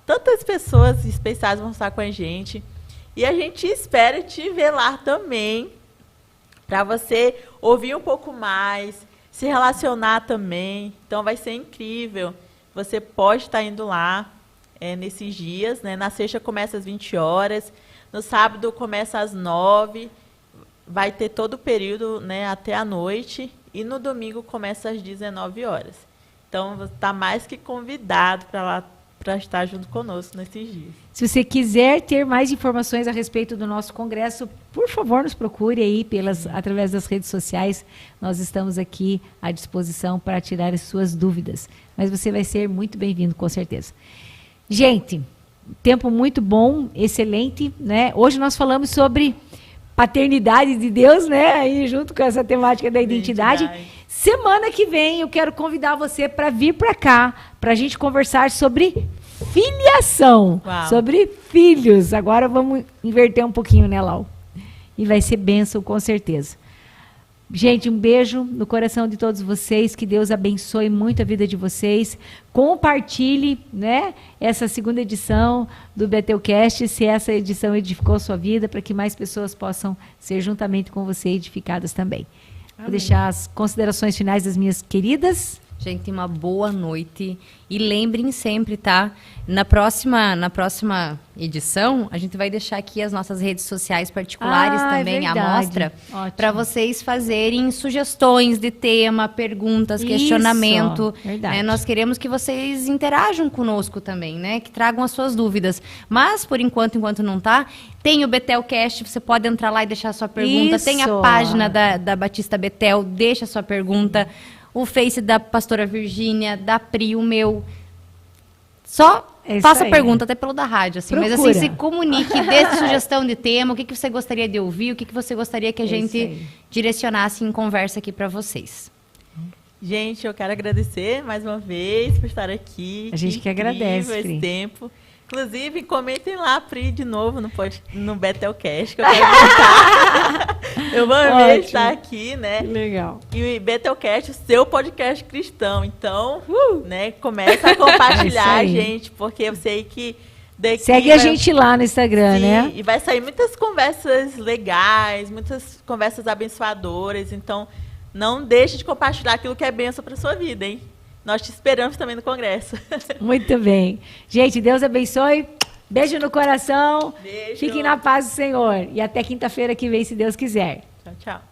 tantas pessoas especiais vão estar com a gente. E a gente espera te ver lá também, para você ouvir um pouco mais, se relacionar também. Então, vai ser incrível. Você pode estar indo lá nesses dias, né? Na sexta começa às 20 horas, no sábado começa às 9, vai ter todo o período, né, até a noite, e no domingo começa às 19 horas. Então, você está mais que convidado para estar junto conosco nesses dias. Se você quiser ter mais informações a respeito do nosso congresso, por favor, nos procure aí através das redes sociais. Nós estamos aqui à disposição para tirar as suas dúvidas. Mas você vai ser muito bem-vindo, com certeza. Gente, tempo muito bom, excelente, né? Hoje nós falamos sobre paternidade de Deus, né? Aí junto com essa temática da identidade. Semana que vem eu quero convidar você para vir para cá, para a gente conversar sobre filiação, sobre filhos. Agora vamos inverter um pouquinho, né, Lau? E vai ser bênção, com certeza. Gente, um beijo no coração de todos vocês, que Deus abençoe muito a vida de vocês. Compartilhe, né, essa segunda edição do Betelcast, se essa edição edificou a sua vida, para que mais pessoas possam ser juntamente com você edificadas também. Amém. Vou deixar as considerações finais das minhas queridas. Gente, uma boa noite. E lembrem sempre, tá? Na próxima edição, a gente vai deixar aqui as nossas redes sociais particulares também à mostra, para vocês fazerem sugestões de tema, perguntas, questionamento. Né? Nós queremos que vocês interajam conosco também, né? Que tragam as suas dúvidas. Mas, por enquanto não tá, tem o Betelcast, você pode entrar lá e deixar a sua pergunta. Tem a página da Batista Betel, deixa a sua pergunta. O Face da pastora Virgínia, da Pri, o meu. Só faça pergunta, até pelo da rádio, assim. Procura. Mas assim, se comunique, dê sugestão de tema, o que você gostaria de ouvir, o que você gostaria que a gente direcionasse em conversa aqui para vocês. Gente, eu quero agradecer mais uma vez por estar aqui. A gente que agradece, esse tempo. Inclusive, comentem lá, Pri, de novo no Betelcast, que eu quero comentar. Eu vou amei estar aqui, né? Legal. E o Betelcast, o seu podcast cristão. Então, né, começa a compartilhar, gente, porque eu sei que... Segue a gente lá no Instagram, né? E vai sair muitas conversas legais, muitas conversas abençoadoras. Então, não deixe de compartilhar aquilo que é bênção para sua vida, hein? Nós te esperamos também no congresso. Muito bem. Gente, Deus abençoe. Beijo no coração. Beijo. Fiquem na paz do Senhor. E até quinta-feira que vem, se Deus quiser. Tchau, tchau.